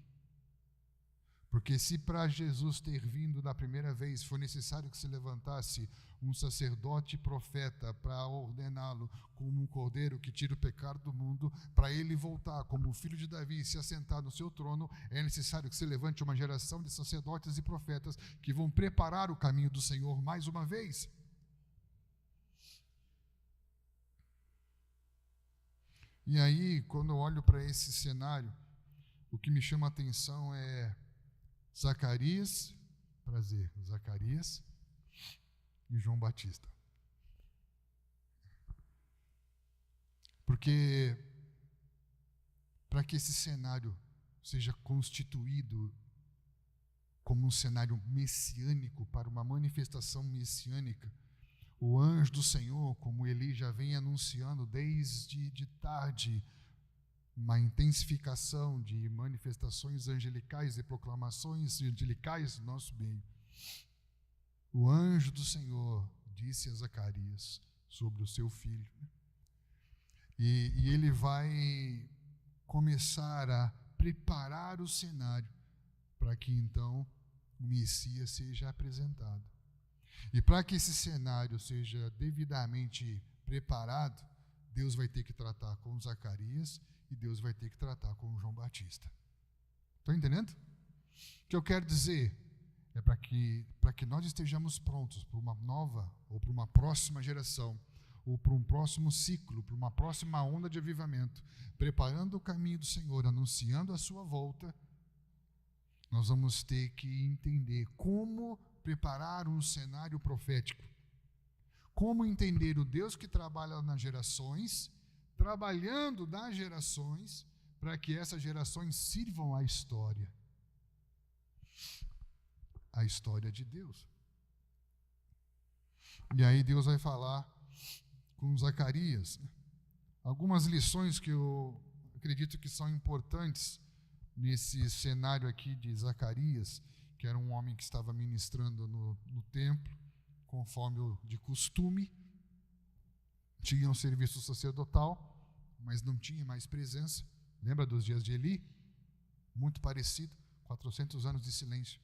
S1: Porque se para Jesus ter vindo da primeira vez foi necessário que se levantasse um sacerdote profeta para ordená-lo como um cordeiro que tira o pecado do mundo, para ele voltar como o filho de Davi e se assentar no seu trono, é necessário que se levante uma geração de sacerdotes e profetas que vão preparar o caminho do Senhor mais uma vez. E aí, quando eu olho para esse cenário, o que me chama a atenção é Zacarias e João Batista. Porque para que esse cenário seja constituído como um cenário messiânico, para uma manifestação messiânica, o anjo do Senhor, como Eli já vem anunciando desde de tarde, uma intensificação de manifestações angelicais e proclamações angelicais no nosso meio. O anjo do Senhor disse a Zacarias sobre o seu filho. E ele vai começar a preparar o cenário para que então o Messias seja apresentado. E para que esse cenário seja devidamente preparado, Deus vai ter que tratar com Zacarias e Deus vai ter que tratar com João Batista. Estão entendendo? O que eu quero dizer é para que nós estejamos prontos para uma nova ou para uma próxima geração, ou para um próximo ciclo, para uma próxima onda de avivamento, preparando o caminho do Senhor, anunciando a sua volta, nós vamos ter que entender como preparar um cenário profético. Como entender o Deus que trabalha nas gerações, trabalhando nas gerações, para que essas gerações sirvam à história. A história de Deus. E aí Deus vai falar com Zacarias. Algumas lições que eu acredito que são importantes nesse cenário aqui de Zacarias, que era um homem que estava ministrando no templo, conforme o de costume, tinha um serviço sacerdotal, mas não tinha mais presença. Lembra dos dias de Eli? Muito parecido, 400 anos de silêncio.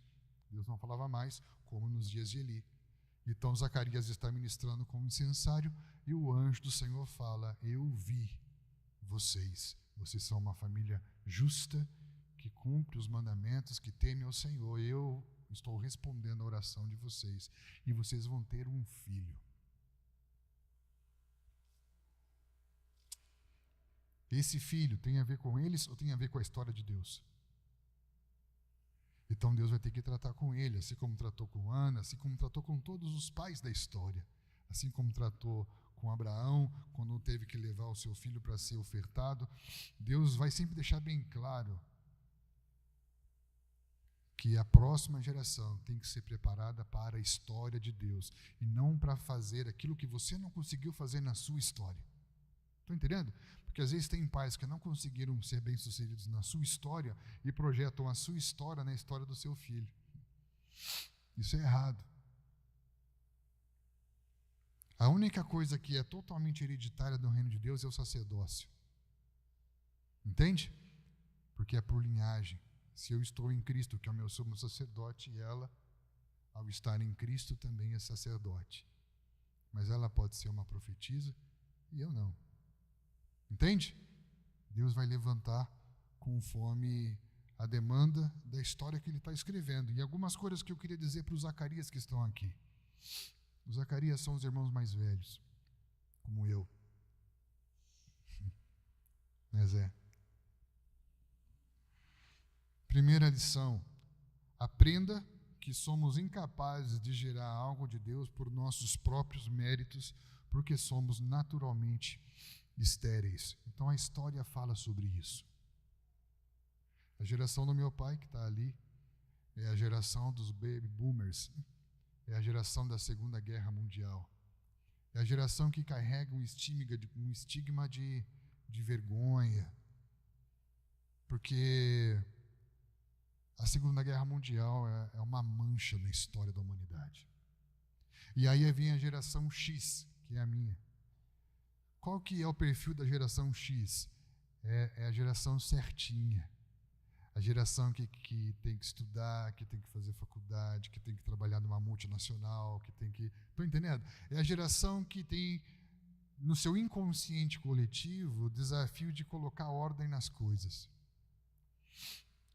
S1: Deus não falava mais, como nos dias de Eli. Então Zacarias está ministrando como incensário e o anjo do Senhor fala, eu vi vocês são uma família justa, que cumpre os mandamentos, que teme ao Senhor. Eu estou respondendo a oração de vocês e vocês vão ter um filho. Esse filho tem a ver com eles ou tem a ver com a história de Deus? Então Deus vai ter que tratar com ele, assim como tratou com Ana, assim como tratou com todos os pais da história, assim como tratou com Abraão, quando teve que levar o seu filho para ser ofertado. Deus vai sempre deixar bem claro que a próxima geração tem que ser preparada para a história de Deus e não para fazer aquilo que você não conseguiu fazer na sua história. Estão entendendo? Porque às vezes tem pais que não conseguiram ser bem-sucedidos na sua história e projetam a sua história na história do seu filho. Isso é errado. A única coisa que é totalmente hereditária no reino de Deus é o sacerdócio. Entende? Porque é por linhagem. Se eu estou em Cristo, que é o meu sumo sacerdote, e ela, ao estar em Cristo, também é sacerdote. Mas ela pode ser uma profetisa e eu não. Entende? Deus vai levantar conforme a demanda da história que ele está escrevendo. E algumas coisas que eu queria dizer para os Zacarias que estão aqui. Os Zacarias são os irmãos mais velhos, como eu. Mas primeira lição: aprenda que somos incapazes de gerar algo de Deus por nossos próprios méritos, porque somos naturalmente estéreis. Então a história fala sobre isso. A geração do meu pai, que está ali, é a geração dos baby boomers, é a geração da Segunda Guerra Mundial. É a geração que carrega um estigma de vergonha, porque a Segunda Guerra Mundial é uma mancha na história da humanidade. E aí vem a geração X, que é a minha. Qual que é o perfil da geração X? É a geração certinha. A geração que tem que estudar, que tem que fazer faculdade, que tem que trabalhar numa multinacional, que tem que... Estão entendendo? É a geração que tem no seu inconsciente coletivo o desafio de colocar ordem nas coisas.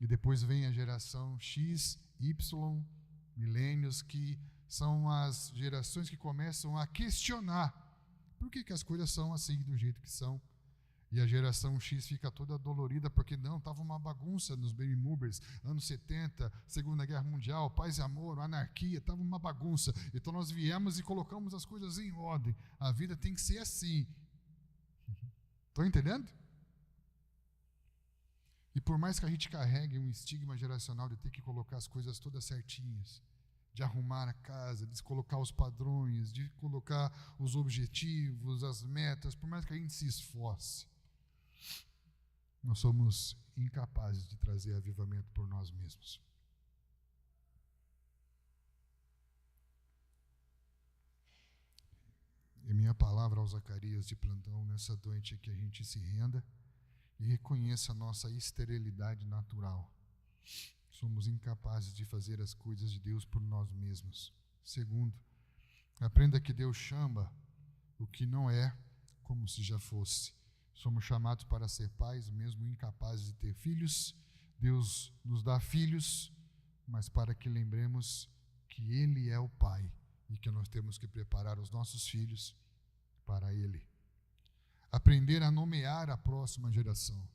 S1: E depois vem a geração X, Y, milênios, que são as gerações que começam a questionar por que as coisas são assim, do jeito que são. E a geração X fica toda dolorida porque não, estava uma bagunça nos baby boomers, anos 70, Segunda Guerra Mundial, paz e amor, anarquia, estava uma bagunça. Então nós viemos e colocamos as coisas em ordem. A vida tem que ser assim. Estão entendendo? E por mais que a gente carregue um estigma geracional de ter que colocar as coisas todas certinhas, de arrumar a casa, de colocar os padrões, de colocar os objetivos, as metas, por mais que a gente se esforce, nós somos incapazes de trazer avivamento por nós mesmos. E minha palavra aos Zacarias de plantão nessa noite é que a gente se renda e reconheça a nossa esterilidade natural. Somos incapazes de fazer as coisas de Deus por nós mesmos. Segundo, aprenda que Deus chama o que não é como se já fosse. Somos chamados para ser pais, mesmo incapazes de ter filhos. Deus nos dá filhos, mas para que lembremos que Ele é o Pai e que nós temos que preparar os nossos filhos para Ele. Aprender a nomear a próxima geração.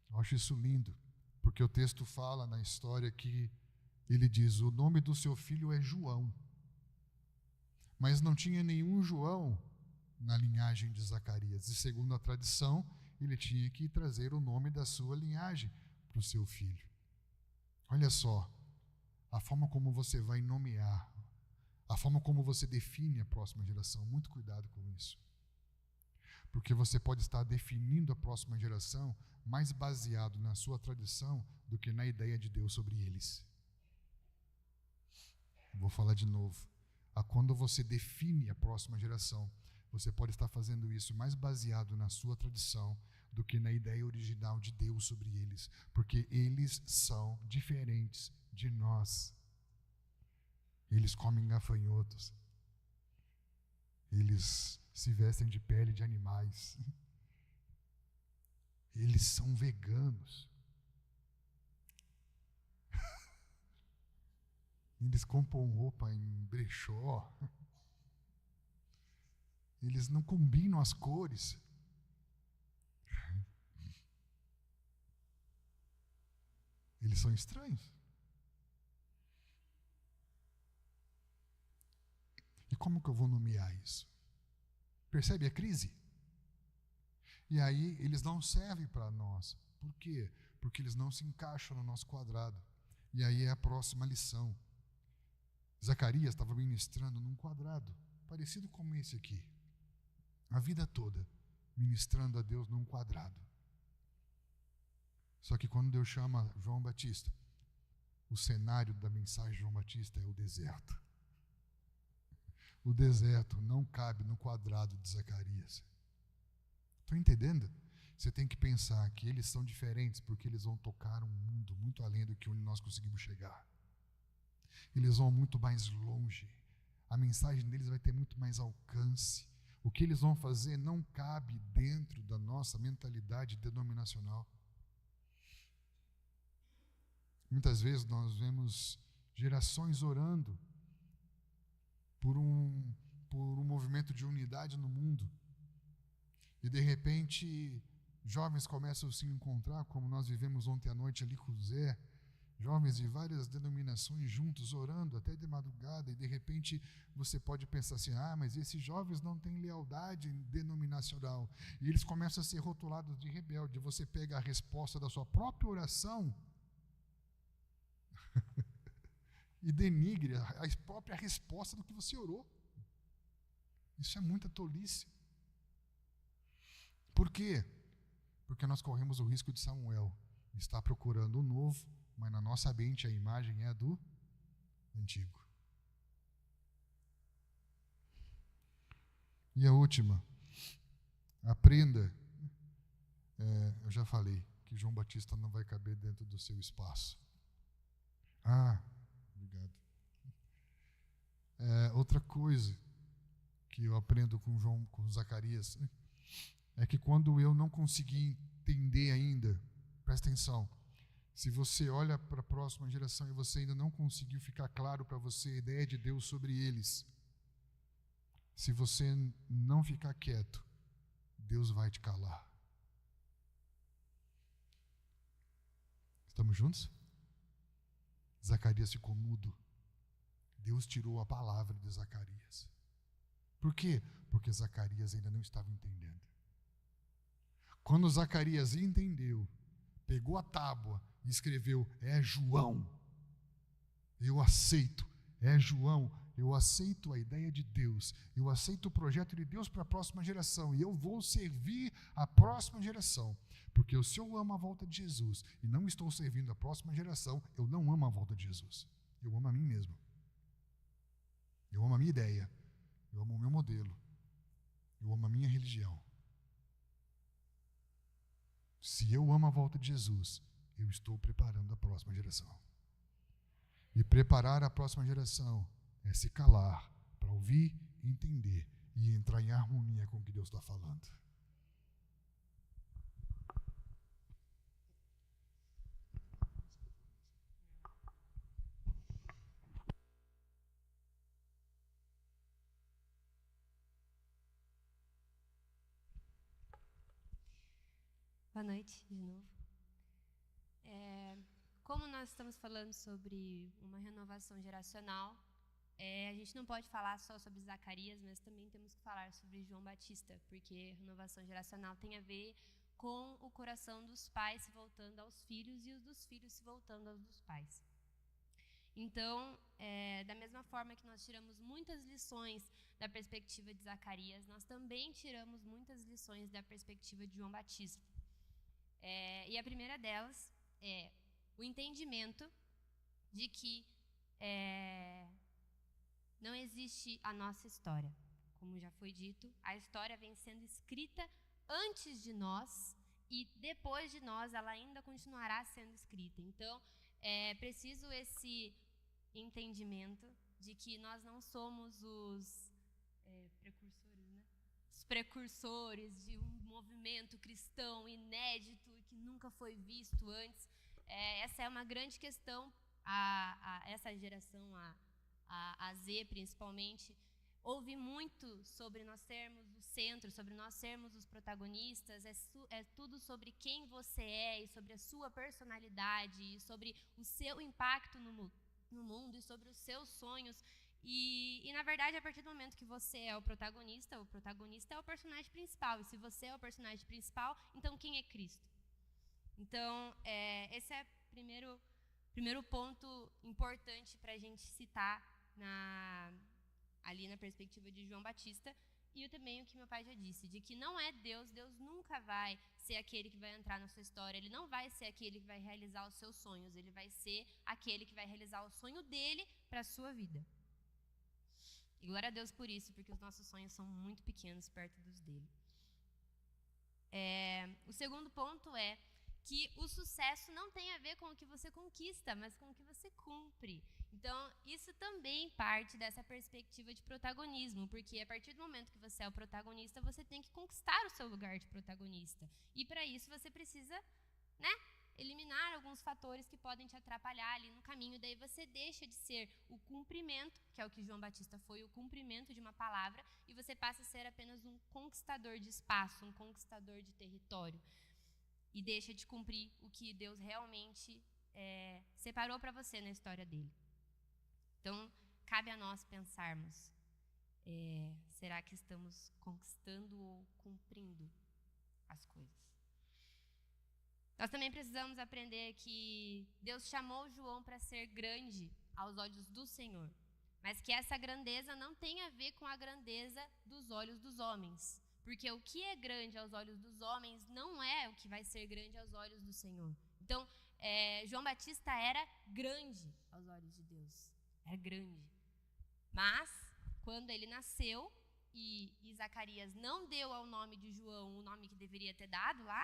S1: Eu acho isso lindo, porque o texto fala na história que ele diz: o nome do seu filho é João. Mas não tinha nenhum João na linhagem de Zacarias. E segundo a tradição, ele tinha que trazer o nome da sua linhagem para o seu filho. Olha só, a forma como você vai nomear, a forma como você define a próxima geração. Muito cuidado com isso. Porque você pode estar definindo a próxima geração mais baseado na sua tradição do que na ideia de Deus sobre eles. Vou falar de novo. Quando você define a próxima geração, você pode estar fazendo isso mais baseado na sua tradição do que na ideia original de Deus sobre eles, porque eles são diferentes de nós. Eles comem gafanhotos. Eles se vestem de pele de animais. Eles são veganos. Eles compram roupa em brechó. Eles não combinam as cores. Eles são estranhos. E como que eu vou nomear isso? Percebe a crise? E aí eles não servem para nós. Por quê? Porque eles não se encaixam no nosso quadrado. E aí é a próxima lição. Zacarias estava ministrando num quadrado, parecido com esse aqui. A vida toda, ministrando a Deus num quadrado. Só que quando Deus chama João Batista, o cenário da mensagem de João Batista é o deserto. O deserto não cabe no quadrado de Zacarias. Estão entendendo? Você tem que pensar que eles são diferentes porque eles vão tocar um mundo muito além do que onde nós conseguimos chegar. Eles vão muito mais longe. A mensagem deles vai ter muito mais alcance. O que eles vão fazer não cabe dentro da nossa mentalidade denominacional. Muitas vezes nós vemos gerações orando por um movimento de unidade no mundo. E de repente, jovens começam a se encontrar, como nós vivemos ontem à noite ali com o Zé, jovens de várias denominações juntos, orando até de madrugada, e de repente você pode pensar assim, mas esses jovens não têm lealdade denominacional, e eles começam a ser rotulados de rebelde. Você pega a resposta da sua própria oração e denigre a própria resposta do que você orou. Isso é muita tolice. Por quê? Porque nós corremos o risco de Samuel estar procurando o novo, mas na nossa mente a imagem é do antigo. E a última, aprenda, eu já falei que João Batista não vai caber dentro do seu espaço. Obrigado. Outra coisa que eu aprendo com Zacarias, é que quando eu não consegui entender ainda, presta atenção, se você olha para a próxima geração e você ainda não conseguiu ficar claro para você a ideia de Deus sobre eles, se você não ficar quieto, Deus vai te calar. Estamos juntos? Zacarias ficou mudo. Deus tirou a palavra de Zacarias. Por quê? Porque Zacarias ainda não estava entendendo. Quando Zacarias entendeu, pegou a tábua e escreveu, é João. Eu aceito, é João. Eu aceito a ideia de Deus. Eu aceito o projeto de Deus para a próxima geração. E eu vou servir a próxima geração. Porque se eu amo a volta de Jesus e não estou servindo a próxima geração, eu não amo a volta de Jesus. Eu amo a mim mesmo. Eu amo a minha ideia. Eu amo o meu modelo. Eu amo a minha religião. Se eu amo a volta de Jesus, eu estou preparando a próxima geração. E preparar a próxima geração é se calar para ouvir, entender e entrar em harmonia com o que Deus está falando.
S2: Boa noite, de novo. Como nós estamos falando sobre uma renovação geracional, a gente não pode falar só sobre Zacarias, mas também temos que falar sobre João Batista, porque renovação geracional tem a ver com o coração dos pais se voltando aos filhos e os dos filhos se voltando aos dos pais. Então, da mesma forma que nós tiramos muitas lições da perspectiva de Zacarias, nós também tiramos muitas lições da perspectiva de João Batista. E a primeira delas é o entendimento de que não existe a nossa história. Como já foi dito, a história vem sendo escrita antes de nós e depois de nós ela ainda continuará sendo escrita. Então, é preciso esse entendimento de que nós não somos os precursores, né? Os precursores de um movimento cristão inédito e que nunca foi visto antes. Essa é uma grande questão a essa geração, a Z principalmente, ouve muito sobre nós sermos o centro, sobre nós sermos os protagonistas, é tudo sobre quem você é e sobre a sua personalidade e sobre o seu impacto no mundo e sobre os seus sonhos. E na verdade, a partir do momento que você é o protagonista é o personagem principal. E se você é o personagem principal, então quem é Cristo? Então, esse é o primeiro ponto importante para a gente citar ali na perspectiva de João Batista. E também o que meu pai já disse, de que não é Deus nunca vai ser aquele que vai entrar na sua história, ele não vai ser aquele que vai realizar os seus sonhos, ele vai ser aquele que vai realizar o sonho dele para a sua vida. E glória a Deus por isso, porque os nossos sonhos são muito pequenos perto dos dele. O segundo ponto é que o sucesso não tem a ver com o que você conquista, mas com o que você cumpre. Então, isso também parte dessa perspectiva de protagonismo, porque a partir do momento que você é o protagonista, você tem que conquistar o seu lugar de protagonista. E para isso você precisa, eliminar alguns fatores que podem te atrapalhar ali no caminho. Daí você deixa de ser o cumprimento, que é o que João Batista foi, o cumprimento de uma palavra, e você passa a ser apenas um conquistador de espaço, um conquistador de território. E deixa de cumprir o que Deus realmente separou para você na história dele. Então, cabe a nós pensarmos, será que estamos conquistando ou cumprindo as coisas? Nós também precisamos aprender que Deus chamou João para ser grande aos olhos do Senhor, mas que essa grandeza não tem a ver com a grandeza dos olhos dos homens, porque o que é grande aos olhos dos homens não é o que vai ser grande aos olhos do Senhor. Então, João Batista era grande aos olhos de Deus, era grande. Mas, quando ele nasceu e Zacarias não deu ao nome de João o nome que deveria ter dado lá,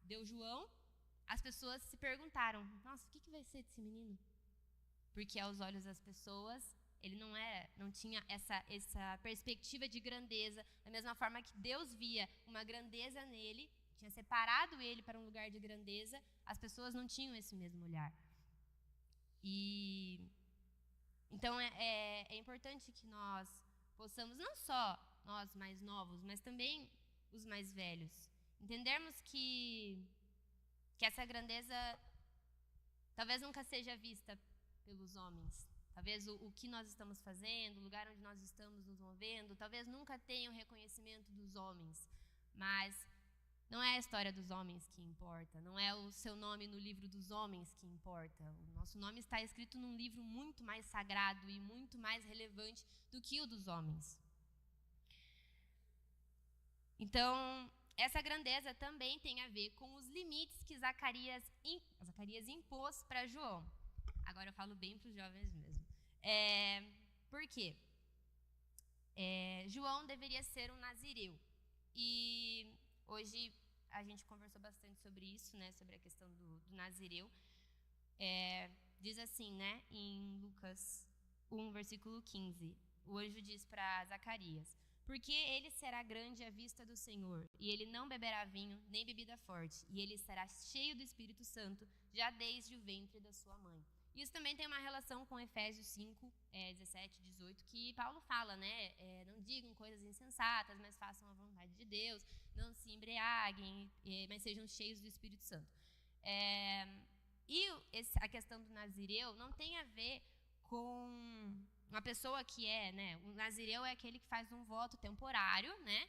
S2: deu João, as pessoas se perguntaram, nossa, o que vai ser desse menino? Porque aos olhos das pessoas, ele não tinha essa perspectiva de grandeza, da mesma forma que Deus via uma grandeza nele, tinha separado ele para um lugar de grandeza, as pessoas não tinham esse mesmo olhar. Então é importante que nós possamos, não só nós mais novos, mas também os mais velhos, entendermos que essa grandeza talvez nunca seja vista pelos homens. Talvez o que nós estamos fazendo, o lugar onde nós estamos nos movendo, talvez nunca tenha o reconhecimento dos homens. Mas não é a história dos homens que importa, não é o seu nome no livro dos homens que importa. O nosso nome está escrito num livro muito mais sagrado e muito mais relevante do que o dos homens. Então, essa grandeza também tem a ver com os limites que Zacarias impôs para João. Agora eu falo bem para os jovens mesmo. Por quê? João deveria ser um nazireu. E hoje a gente conversou bastante sobre isso, né? Sobre a questão do nazireu. Diz assim, né? Em Lucas 1, versículo 15. O anjo diz para Zacarias: porque ele será grande à vista do Senhor, e ele não beberá vinho, nem bebida forte, e ele será cheio do Espírito Santo, já desde o ventre da sua mãe. Isso também tem uma relação com Efésios 5, 17, 18, que Paulo fala, né? Não digam coisas insensatas, mas façam a vontade de Deus, não se embriaguem, mas sejam cheios do Espírito Santo. A questão do nazireu não tem a ver com uma pessoa que né? O nazireu é aquele que faz um voto temporário, né?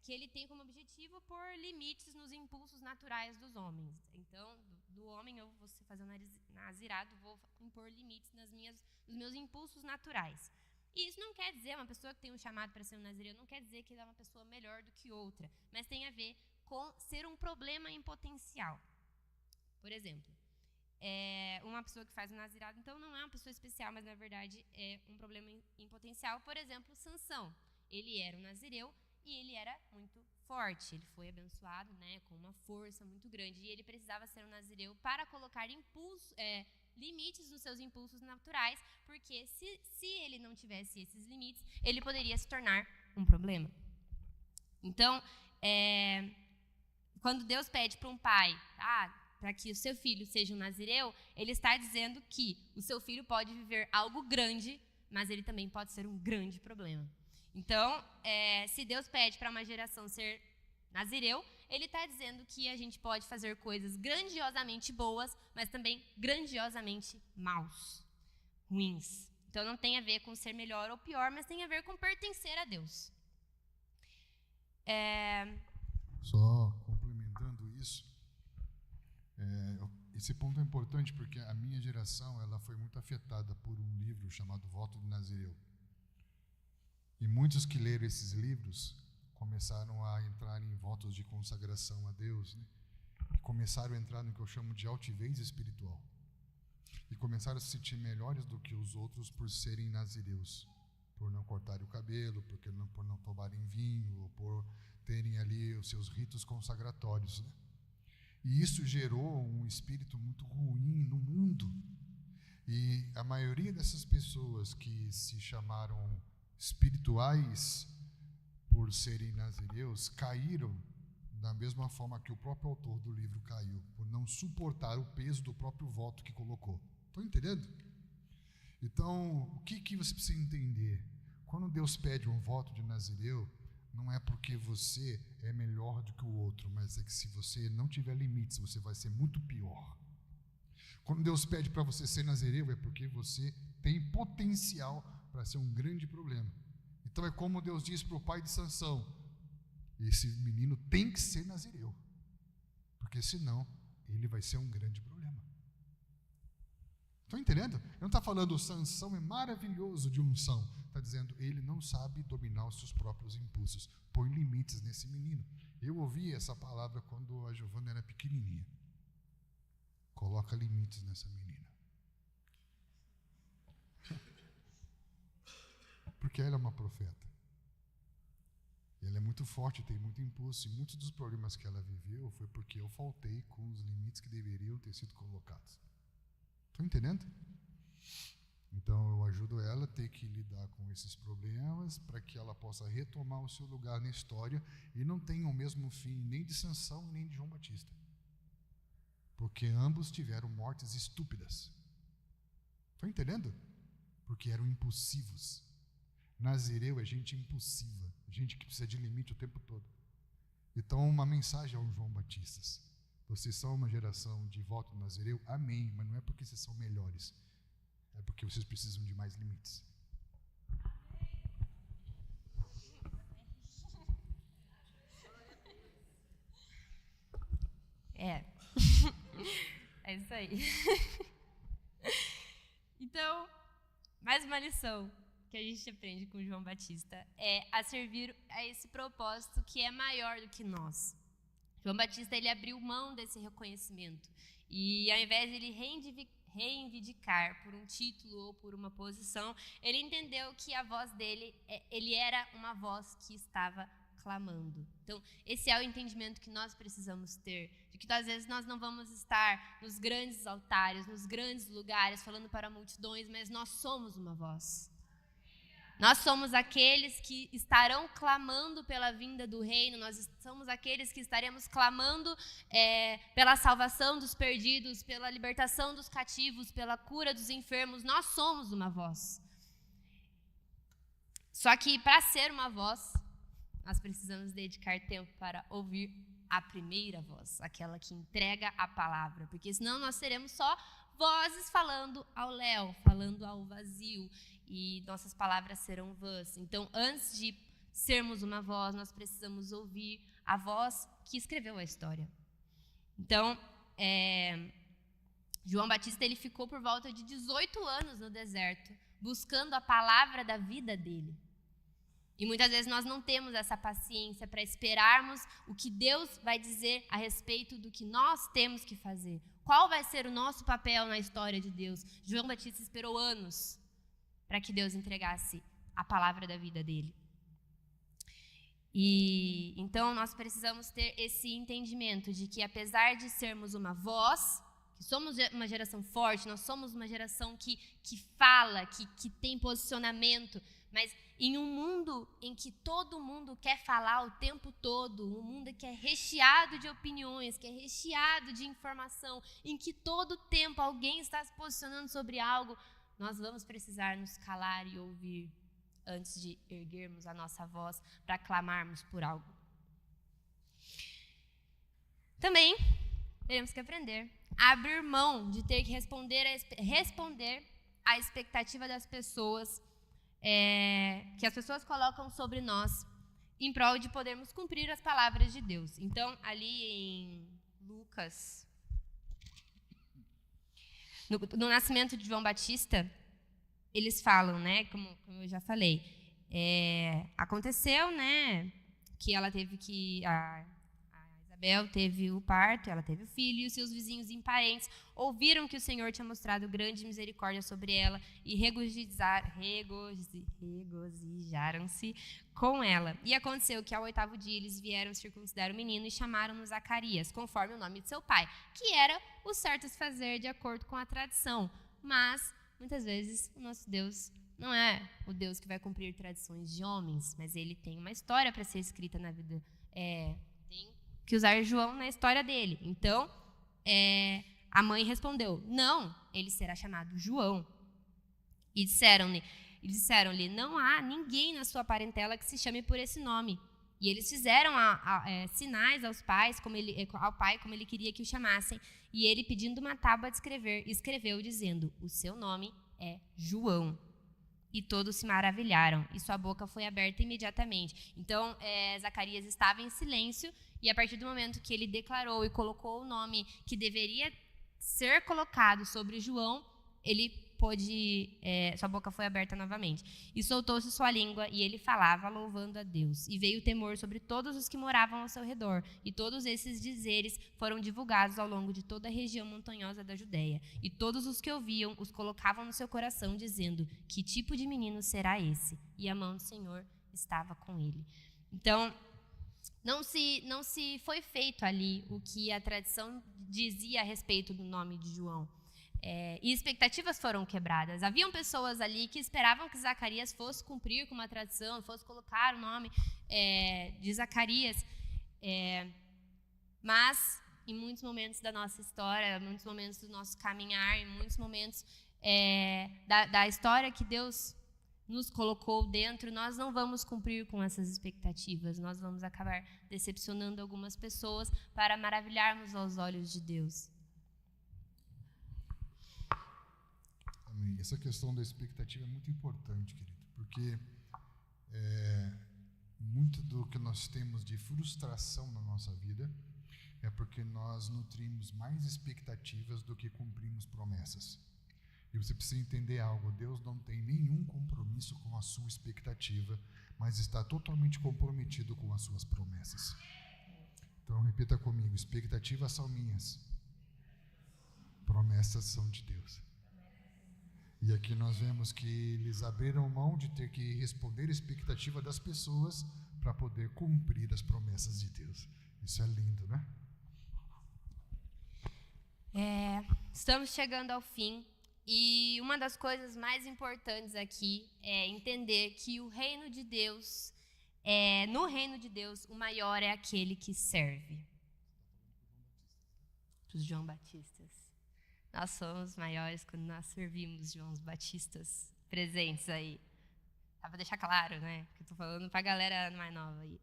S2: Que ele tem como objetivo pôr limites nos impulsos naturais dos homens. Então, do homem, eu vou fazer um nazirado, vou impor limites nos meus impulsos naturais. E isso não quer dizer, uma pessoa que tem um chamado para ser um nazireu, não quer dizer que ela é uma pessoa melhor do que outra, mas tem a ver com ser um problema em potencial. Por exemplo, uma pessoa que faz um nazirado, então não é uma pessoa especial, mas na verdade é um problema em potencial. Por exemplo, Sansão, ele era um nazireu e ele era muito forte, ele foi abençoado, né, com uma força muito grande, e ele precisava ser um nazireu para colocar limites nos seus impulsos naturais, porque se ele não tivesse esses limites, ele poderia se tornar um problema. Então, quando Deus pede para um pai, para que o seu filho seja um nazireu, ele está dizendo que o seu filho pode viver algo grande, mas ele também pode ser um grande problema. Então, se Deus pede para uma geração ser nazireu, ele está dizendo que a gente pode fazer coisas grandiosamente boas, mas também grandiosamente ruins. Então, não tem a ver com ser melhor ou pior, mas tem a ver com pertencer a Deus.
S1: Só complementando isso, esse ponto é importante porque a minha geração ela foi muito afetada por um livro chamado Voto de Nazireu. E muitos que leram esses livros começaram a entrar em votos de consagração a Deus, né? Começaram a entrar no que eu chamo de altivez espiritual. E começaram a se sentir melhores do que os outros por serem nazireus, por não cortarem o cabelo, por não tomarem vinho, ou por terem ali os seus ritos consagratórios, né? E isso gerou um espírito muito ruim no mundo. E a maioria dessas pessoas que se chamaram espirituais por serem nazireus caíram da mesma forma que o próprio autor do livro caiu, por não suportar o peso do próprio voto que colocou. Estão entendendo? Então, o que você precisa entender? Quando Deus pede um voto de nazireu, não é porque você é melhor do que o outro, mas é que se você não tiver limites, você vai ser muito pior. Quando Deus pede para você ser nazireu, é porque você tem potencial para ser um grande problema. Então é como Deus diz para o pai de Sansão: esse menino tem que ser nazireu, porque senão ele vai ser um grande problema. Estão entendendo? Ele não está falando Sansão é maravilhoso de unção, está dizendo ele não sabe dominar os seus próprios impulsos. Põe limites nesse menino. Eu ouvi essa palavra quando a Giovana era pequenininha. Coloca limites nessa menina. Porque ela é uma profeta. Ela é muito forte, tem muito impulso, e muitos dos problemas que ela viveu foi porque eu faltei com os limites que deveriam ter sido colocados. Estão entendendo? Então eu ajudo ela a ter que lidar com esses problemas para que ela possa retomar o seu lugar na história e não tenha o mesmo fim nem de Sansão nem de João Batista. Porque ambos tiveram mortes estúpidas. Estão entendendo? Porque eram impulsivos. Nazireu é gente impulsiva, gente que precisa de limite o tempo todo. Então, uma mensagem aos João Batistas: vocês são uma geração de voto nazireu, amém, mas não é porque vocês são melhores, é porque vocês precisam de mais limites.
S2: É isso aí. Então, mais uma lição que a gente aprende com João Batista é a servir a esse propósito que é maior do que nós. João Batista, ele abriu mão desse reconhecimento e ao invés de ele reivindicar por um título ou por uma posição, ele entendeu que a voz dele, ele era uma voz que estava clamando. Então, esse é o entendimento que nós precisamos ter, de que às vezes nós não vamos estar nos grandes altares, nos grandes lugares, falando para multidões, mas nós somos uma voz. Nós somos aqueles que estarão clamando pela vinda do reino, nós somos aqueles que estaremos clamando pela salvação dos perdidos, pela libertação dos cativos, pela cura dos enfermos. Nós somos uma voz. Só que para ser uma voz, nós precisamos dedicar tempo para ouvir a primeira voz, aquela que entrega a palavra, porque senão nós seremos só vozes falando ao léu, falando ao vazio, e nossas palavras serão vãs. Então, antes de sermos uma voz, nós precisamos ouvir a voz que escreveu a história. Então, João Batista, ele ficou por volta de 18 anos no deserto, buscando a palavra da vida dele. E muitas vezes nós não temos essa paciência para esperarmos o que Deus vai dizer a respeito do que nós temos que fazer. Qual vai ser o nosso papel na história de Deus? João Batista esperou anos para que Deus entregasse a palavra da vida dele. E então nós precisamos ter esse entendimento de que apesar de sermos uma voz, que somos uma geração forte, nós somos uma geração que fala, que tem posicionamento, mas em um mundo em que todo mundo quer falar o tempo todo, um mundo que é recheado de opiniões, que é recheado de informação, em que todo tempo alguém está se posicionando sobre algo, nós vamos precisar nos calar e ouvir antes de erguermos a nossa voz para clamarmos por algo. Também teremos que aprender a abrir mão de ter que responder à expectativa das pessoas, que as pessoas colocam sobre nós, em prol de podermos cumprir as palavras de Deus. Então, ali em Lucas, no nascimento de João Batista, eles falam, né, como eu já falei, aconteceu, né, que ela teve que... A Isabel teve o parto, ela teve o filho, e os seus vizinhos e parentes ouviram que o Senhor tinha mostrado grande misericórdia sobre ela e regozijaram-se com ela. E aconteceu que ao 8º dia eles vieram circuncidar o menino e chamaram-no Zacarias, conforme o nome de seu pai, que era o certo a se fazer de acordo com a tradição. Mas, muitas vezes, o nosso Deus não é o Deus que vai cumprir tradições de homens, mas ele tem uma história para ser escrita na vida. Tem que usar João na história dele. Então, a mãe respondeu, não, ele será chamado João. E disseram-lhe, não há ninguém na sua parentela que se chame por esse nome. E eles fizeram sinais ao pai como ele queria que o chamassem. E ele, pedindo uma tábua de escrever, escreveu, dizendo, o seu nome é João. E todos se maravilharam, e sua boca foi aberta imediatamente. Então, Zacarias estava em silêncio, e a partir do momento que ele declarou e colocou o nome que deveria ser colocado sobre João, sua boca foi aberta novamente. E soltou-se sua língua, e ele falava, louvando a Deus. E veio temor sobre todos os que moravam ao seu redor. E todos esses dizeres foram divulgados ao longo de toda a região montanhosa da Judéia. E todos os que ouviam os colocavam no seu coração, dizendo, que tipo de menino será esse? E a mão do Senhor estava com ele. Então, não se foi feito ali o que a tradição dizia a respeito do nome de João. E expectativas foram quebradas. Haviam pessoas ali que esperavam que Zacarias fosse cumprir com uma tradição, fosse colocar o nome de Zacarias. Mas, em muitos momentos da nossa história, em muitos momentos do nosso caminhar, em muitos momentos da história que Deus nos colocou dentro, nós não vamos cumprir com essas expectativas. Nós vamos acabar decepcionando algumas pessoas para maravilharmos aos olhos de Deus.
S1: Essa questão da expectativa é muito importante, querido, porque muito do que nós temos de frustração na nossa vida é porque nós nutrimos mais expectativas do que cumprimos promessas. E você precisa entender algo, Deus não tem nenhum compromisso com a sua expectativa, mas está totalmente comprometido com as suas promessas. Então repita comigo, expectativas são minhas, promessas são de Deus. E aqui nós vemos que eles abriram mão de ter que responder a expectativa das pessoas para poder cumprir as promessas de Deus. Isso é lindo, né?
S2: Estamos chegando ao fim. E uma das coisas mais importantes aqui é entender que o reino de Deus, no reino de Deus, o maior é aquele que serve. Os João Batistas. Nós somos maiores quando nós servimos João Batistas presentes aí. Dá para deixar claro, né? Porque eu estou falando para a galera mais nova aí.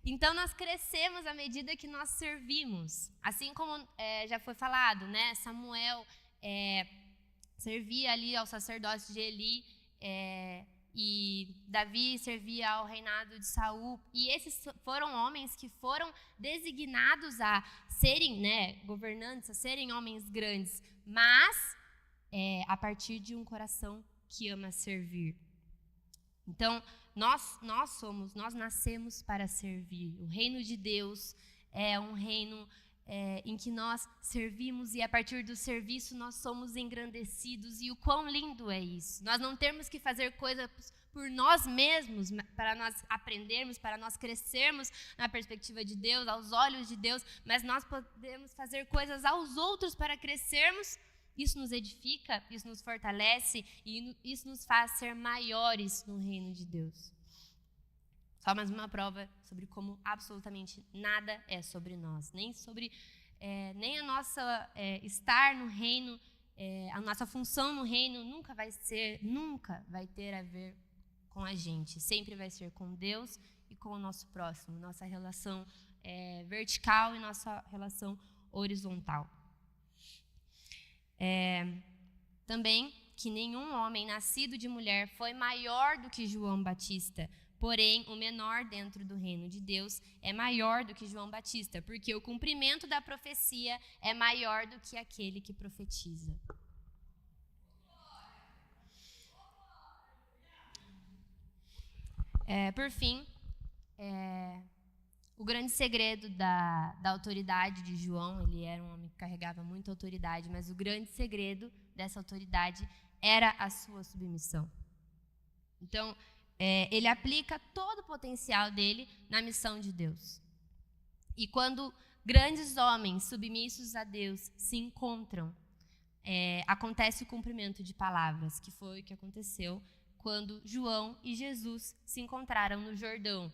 S2: Então, nós crescemos à medida que nós servimos. Assim como já foi falado, né? Samuel servia ali ao sacerdócio de Eli, e Davi servia ao reinado de Saul. E esses foram homens que foram designados a serem, né, governantes, a serem homens grandes, mas a partir de um coração que ama servir. Então, nós nascemos para servir. O reino de Deus é um reino em que nós servimos, e a partir do serviço nós somos engrandecidos. E o quão lindo é isso! Nós não temos que fazer coisas por nós mesmos, para nós aprendermos, para nós crescermos na perspectiva de Deus, aos olhos de Deus, mas nós podemos fazer coisas aos outros para crescermos. Isso nos edifica, isso nos fortalece, e isso nos faz ser maiores no reino de Deus. Só mais uma prova sobre como absolutamente nada é sobre nós, nem a nossa estar no reino, a nossa função no reino nunca vai ter a ver com a gente. Sempre vai ser com Deus e com o nosso próximo, nossa relação vertical e nossa relação horizontal. Também que nenhum homem nascido de mulher foi maior do que João Batista. Porém, o menor dentro do reino de Deus é maior do que João Batista, porque o cumprimento da profecia é maior do que aquele que profetiza. Por fim, o grande segredo da autoridade de João, ele era um homem que carregava muita autoridade, mas o grande segredo dessa autoridade era a sua submissão. Então, ele aplica todo o potencial dele na missão de Deus. E quando grandes homens submissos a Deus se encontram, acontece o cumprimento de palavras, que foi o que aconteceu quando João e Jesus se encontraram no Jordão.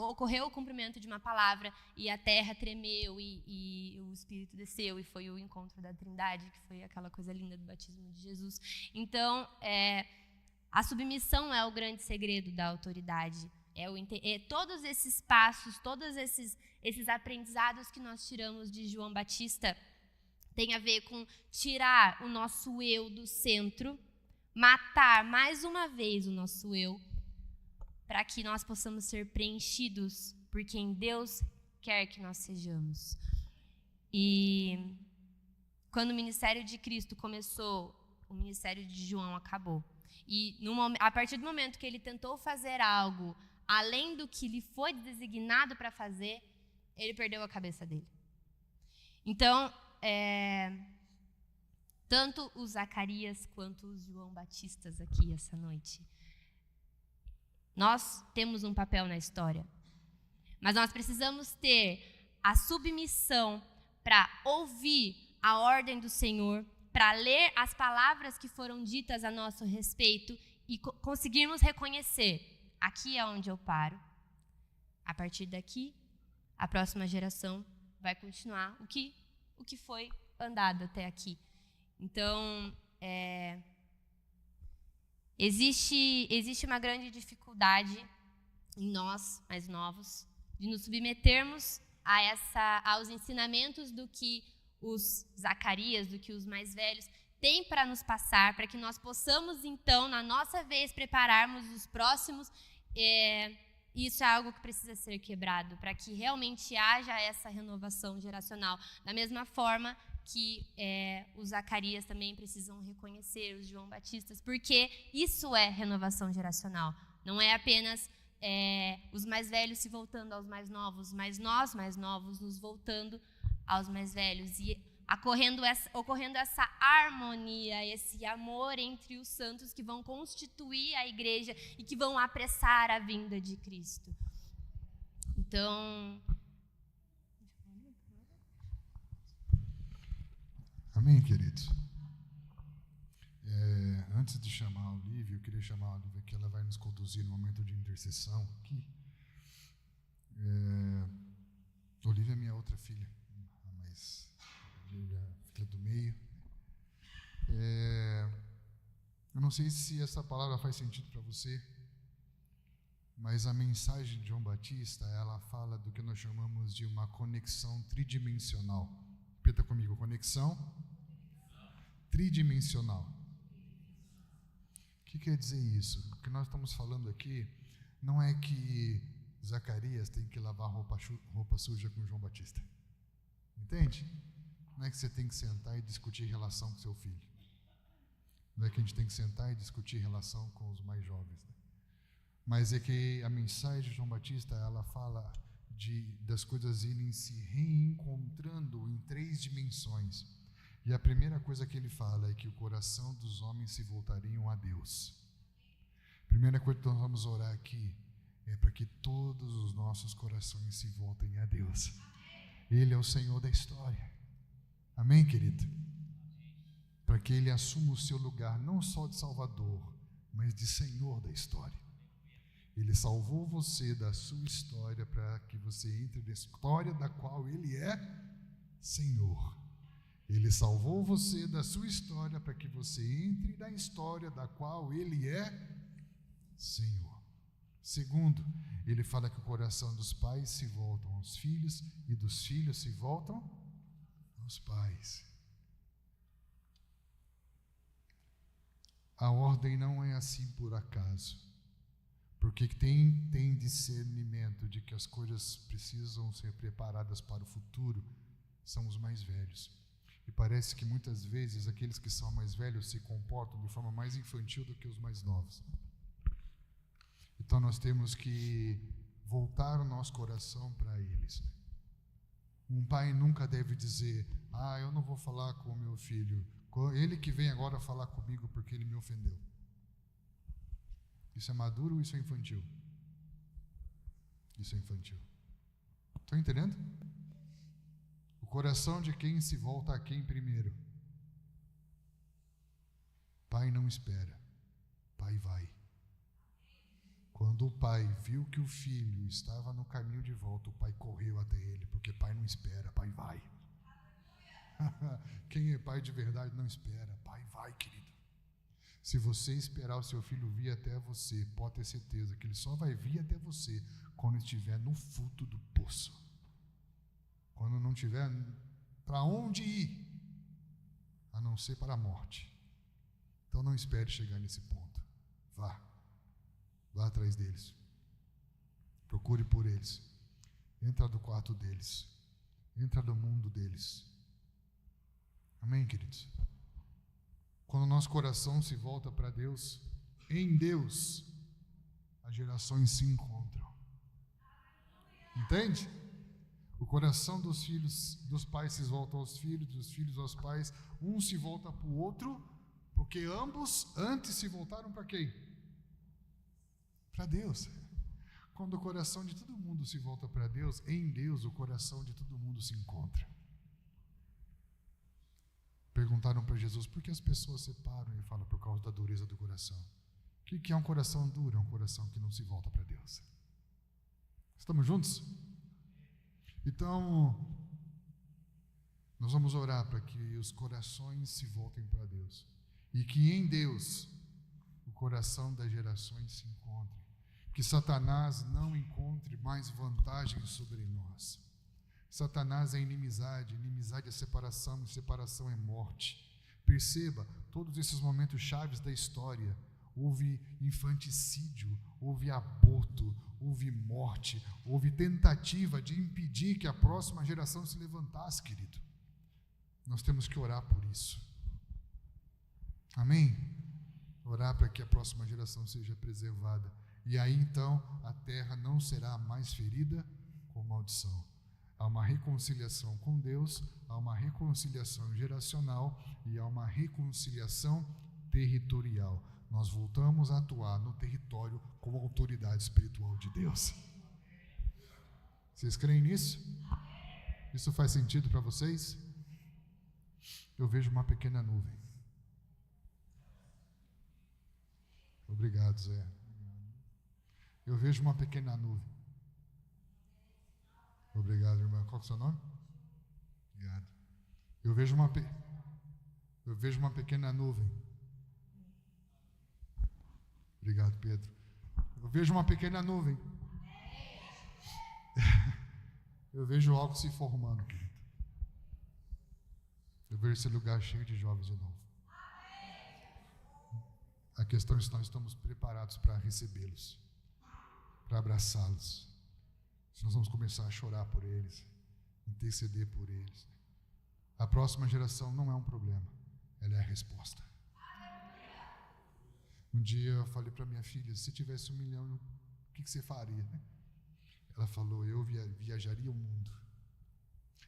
S2: ocorreu o cumprimento de uma palavra e a terra tremeu e o Espírito desceu e foi o encontro da Trindade, que foi aquela coisa linda do batismo de Jesus. Então, a submissão é o grande segredo da autoridade. Todos esses passos, todos esses aprendizados que nós tiramos de João Batista tem a ver com tirar o nosso eu do centro, matar mais uma vez o nosso eu, para que nós possamos ser preenchidos por quem Deus quer que nós sejamos. E quando o ministério de Cristo começou, o ministério de João acabou. E a partir do momento que ele tentou fazer algo além do que lhe foi designado para fazer, ele perdeu a cabeça dele. Então, tanto os Zacarias quanto os João Batistas aqui essa noite, nós temos um papel na história, mas nós precisamos ter a submissão para ouvir a ordem do Senhor, para ler as palavras que foram ditas a nosso respeito e conseguirmos reconhecer: aqui é onde eu paro, a partir daqui, a próxima geração vai continuar o que foi andado até aqui. Então, existe uma grande dificuldade em nós, mais novos, de nos submetermos aos ensinamentos do que os Zacarias, do que os mais velhos têm para nos passar, para que nós possamos, então, na nossa vez, prepararmos os próximos. Isso é algo que precisa ser quebrado, para que realmente haja essa renovação geracional. Da mesma forma que os Zacarias também precisam reconhecer os João Batistas, porque isso é renovação geracional. Não é apenas os mais velhos se voltando aos mais novos, mas nós, mais novos, nos voltando aos mais velhos. E ocorrendo essa harmonia, esse amor entre os santos que vão constituir a igreja e que vão apressar a vinda de Cristo. Então...
S1: Amém, queridos? Antes de chamar a Olívia, eu queria chamar a Olívia, que ela vai nos conduzir no momento de intercessão aqui. Olívia é minha outra filha, mas filha do meio. Eu não sei se essa palavra faz sentido para você, mas a mensagem de João Batista, ela fala do que nós chamamos de uma conexão tridimensional. Repita comigo: conexão tridimensional. O que quer dizer isso? O que nós estamos falando aqui não é que Zacarias tem que lavar roupa suja com João Batista. Entende? Não é que você tem que sentar e discutir relação com seu filho. Não é que a gente tem que sentar e discutir relação com os mais jovens. Né? Mas é que a mensagem de João Batista, ela fala das coisas irem se reencontrando em 3 dimensões. E a primeira coisa que ele fala é que o coração dos homens se voltariam a Deus. A primeira coisa que nós vamos orar aqui é para que todos os nossos corações se voltem a Deus. Ele é o Senhor da história. Amém, querido? Para que Ele assuma o seu lugar, não só de Salvador, mas de Senhor da história. Ele salvou você da sua história para que você entre na história da qual Ele é Senhor. Ele salvou você da sua história para que você entre na história da qual Ele é Senhor. Segundo, Ele fala que o coração dos pais se voltam aos filhos e dos filhos se voltam aos pais. A ordem não é assim por acaso, porque quem tem discernimento de que as coisas precisam ser preparadas para o futuro são os mais velhos. E parece que muitas vezes aqueles que são mais velhos se comportam de forma mais infantil do que os mais novos. Então nós temos que voltar o nosso coração para eles. Um pai nunca deve dizer: eu não vou falar com o meu filho, ele que vem agora falar comigo porque ele me ofendeu. Isso é maduro ou isso é infantil? Isso é infantil. Estão entendendo? O coração de quem se volta a quem primeiro? Pai não espera, pai vai. Quando o pai viu que o filho estava no caminho de volta, o pai correu até ele, porque pai não espera, pai vai. Quem é pai de verdade não espera, pai vai, querido. Se você esperar o seu filho vir até você, pode ter certeza que ele só vai vir até você quando estiver no fundo do poço. Quando não tiver para onde ir, a não ser para a morte. Então não espere chegar nesse ponto. Vá atrás deles. Procure por eles. Entra no quarto deles. Entra no mundo deles. Amém, queridos? Quando o nosso coração se volta para Deus, em Deus, as gerações se encontram. Entende? O coração dos filhos, dos pais se volta aos filhos, dos filhos aos pais, um se volta para o outro, porque ambos antes se voltaram para quem? Para Deus. Quando o coração de todo mundo se volta para Deus, em Deus o coração de todo mundo se encontra. Perguntaram para Jesus, por que as pessoas separam? Ele fala, por causa da dureza do coração. O que é um coração duro? É um coração que não se volta para Deus. Estamos juntos? Então, nós vamos orar para que os corações se voltem para Deus. E que em Deus, o coração das gerações se encontre. Que Satanás não encontre mais vantagem sobre nós. Satanás é inimizade, inimizade é separação, e separação é morte. Perceba, todos esses momentos chaves da história, houve infanticídio, houve aborto, houve morte, houve tentativa de impedir que a próxima geração se levantasse, querido. Nós temos que orar por isso. Amém? Orar para que a próxima geração seja preservada. E aí então a terra não será mais ferida com maldição. Há uma reconciliação com Deus, há uma reconciliação geracional e há uma reconciliação territorial. Nós voltamos a atuar no território como autoridade espiritual de Deus. Vocês creem nisso? Isso faz sentido para vocês? Eu vejo uma pequena nuvem. Obrigado, Zé. Eu vejo uma pequena nuvem. Obrigado, irmã. Qual que é o seu nome? Obrigado. Eu vejo uma pequena nuvem. Obrigado, Pedro. Eu vejo uma pequena nuvem. Eu vejo algo se formando, querido. Eu vejo esse lugar cheio de jovens de novo. A questão é se nós estamos preparados para recebê-los, para abraçá-los. Se nós vamos começar a chorar por eles, interceder por eles. A próxima geração não é um problema, ela é a resposta. Um dia eu falei para minha filha, se tivesse 1 milhão, o que você faria? Ela falou, eu viajaria o mundo.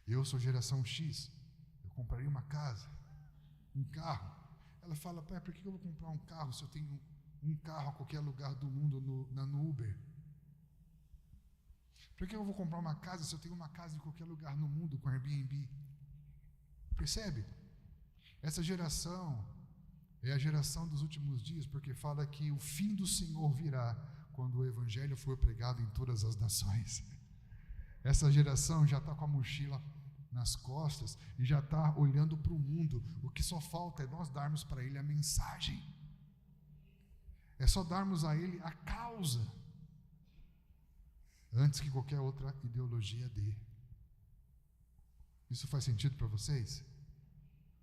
S1: Eu sou geração X, eu compraria uma casa, um carro. Ela fala, pai, por que eu vou comprar um carro se eu tenho um carro a qualquer lugar do mundo no Uber? Por que eu vou comprar uma casa se eu tenho uma casa em qualquer lugar no mundo com Airbnb? Percebe? Essa geração é a geração dos últimos dias, porque fala que o fim do Senhor virá quando o Evangelho for pregado em todas as nações. Essa geração já está com a mochila nas costas e já está olhando para o mundo. O que só falta é nós darmos para ele a mensagem. É só darmos a ele a causa, antes que qualquer outra ideologia dê. Isso faz sentido para vocês?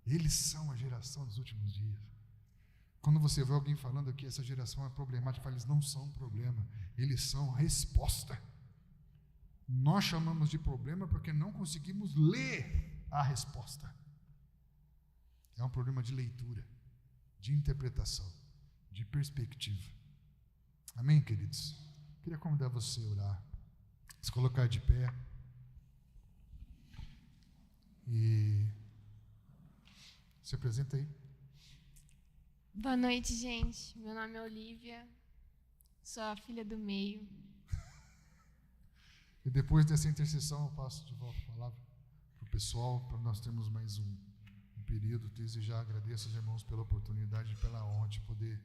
S1: Eles são a geração dos últimos dias. Quando você vê alguém falando que essa geração é problemática, eles não são problema, eles são resposta. Nós chamamos de problema porque não conseguimos ler a resposta. É um problema de leitura, de interpretação, de perspectiva. Amém, queridos? Queria convidar você a orar, se colocar de pé e se apresenta aí.
S3: Boa noite, gente. Meu nome é Olivia, sou a filha do meio.
S1: E depois dessa intercessão eu passo de volta a palavra para o pessoal, para nós termos mais um período. Desde já agradeço aos irmãos pela oportunidade e pela honra de poder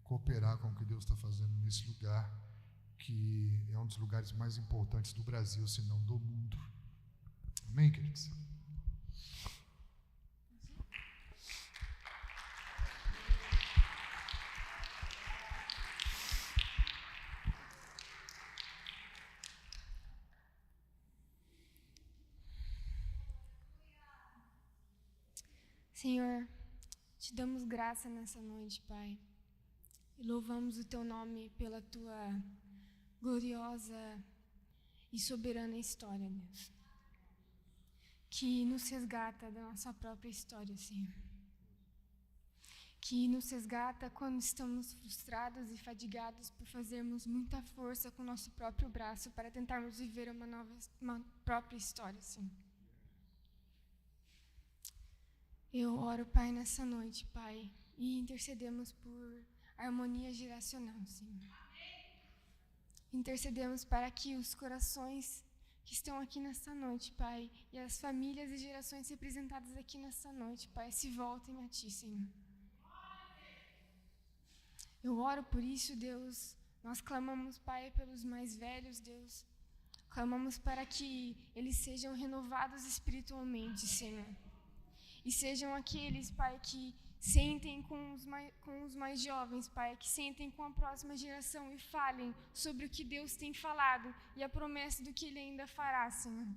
S1: cooperar com o que Deus está fazendo nesse lugar. que é um dos lugares mais importantes do Brasil, se não do mundo. Amém, queridos?
S3: Senhor, te damos graça nessa noite, Pai, e louvamos o Teu nome pela Tua gloriosa e soberana história, Deus, que nos resgata da nossa própria história, Senhor, que nos resgata quando estamos frustrados e fadigados por fazermos muita força com o nosso próprio braço para tentarmos viver uma própria história, Senhor. Eu oro, Pai, nessa noite, Pai, e intercedemos por harmonia geracional, Senhor. Intercedemos para que os corações que estão aqui nessa noite, Pai, e as famílias e gerações representadas aqui nessa noite, Pai, se voltem a Ti, Senhor. Eu oro por isso, Deus. Nós clamamos, Pai, pelos mais velhos, Deus. Clamamos para que eles sejam renovados espiritualmente, Senhor. E sejam aqueles, Pai, que sentem com os mais jovens, Pai, que sentem com a próxima geração e falem sobre o que Deus tem falado e a promessa do que Ele ainda fará, Senhor.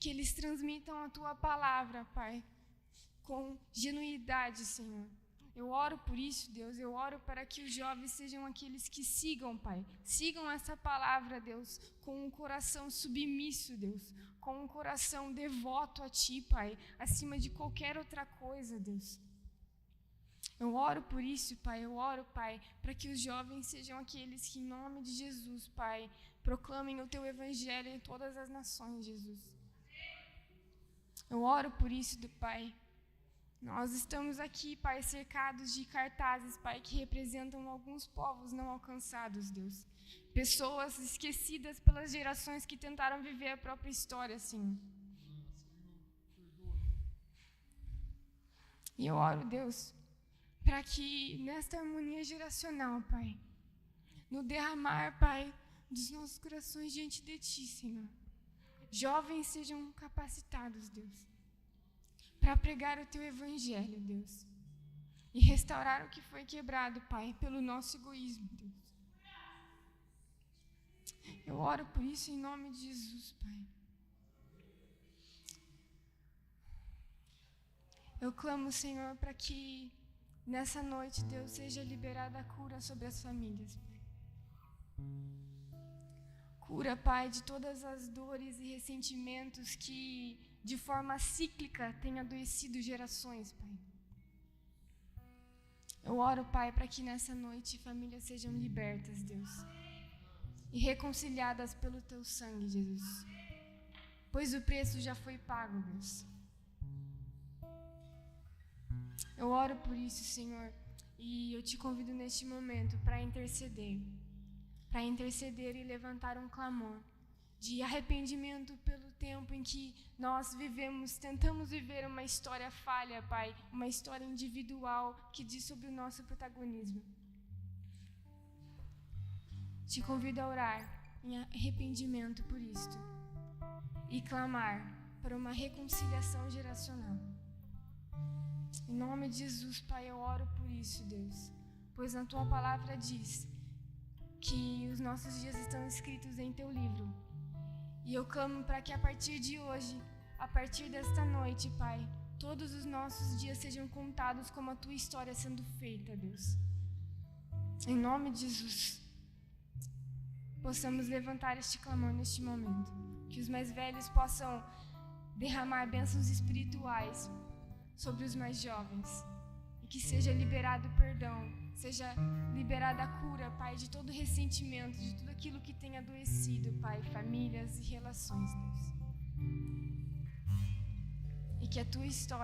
S3: Que eles transmitam a Tua palavra, Pai, com genuidade, Senhor. Eu oro por isso, Deus, eu oro para que os jovens sejam aqueles que sigam, Pai. Sigam essa palavra, Deus, com um coração submisso, Deus, com um coração devoto a Ti, Pai, acima de qualquer outra coisa, Deus. Eu oro por isso, Pai, eu oro, Pai, para que os jovens sejam aqueles que, em nome de Jesus, Pai, proclamem o Teu Evangelho em todas as nações, Jesus. Eu oro por isso, Pai. Nós estamos aqui, Pai, cercados de cartazes, Pai, que representam alguns povos não alcançados, Deus. Pessoas esquecidas pelas gerações que tentaram viver a própria história, Senhor. E eu oro, Deus, para que nesta harmonia geracional, Pai, no derramar, Pai, dos nossos corações diante de Ti, Senhor, jovens sejam capacitados, Deus, para pregar o Teu Evangelho, Deus, e restaurar o que foi quebrado, Pai, pelo nosso egoísmo, Deus. Eu oro por isso em nome de Jesus, Pai. Eu clamo, Senhor, para que nessa noite, Deus, seja liberada a cura sobre as famílias, Pai. Cura, Pai, de todas as dores e ressentimentos que de forma cíclica tem adoecido gerações, Pai. Eu oro, Pai, para que nessa noite famílias sejam libertas, Deus, e reconciliadas pelo Teu sangue, Jesus, pois o preço já foi pago, Deus. Eu oro por isso, Senhor, e eu Te convido neste momento para interceder e levantar um clamor de arrependimento pelo tempo em que nós tentamos viver uma história falha, Pai, uma história individual que diz sobre o nosso protagonismo. Te convido a orar em arrependimento por isto e clamar para uma reconciliação geracional. Em nome de Jesus, Pai, eu oro por isso, Deus, pois na Tua palavra diz que os nossos dias estão escritos em Teu livro. E eu clamo para que a partir de hoje, a partir desta noite, Pai, todos os nossos dias sejam contados como a Tua história sendo feita, Deus. Em nome de Jesus, possamos levantar este clamor neste momento. Que os mais velhos possam derramar bênçãos espirituais sobre os mais jovens. E que seja liberado o perdão, seja liberada a cura, Pai, de todo ressentimento, de tudo aquilo que tem adoecido, Pai, famílias e relações, Deus. E que a Tua história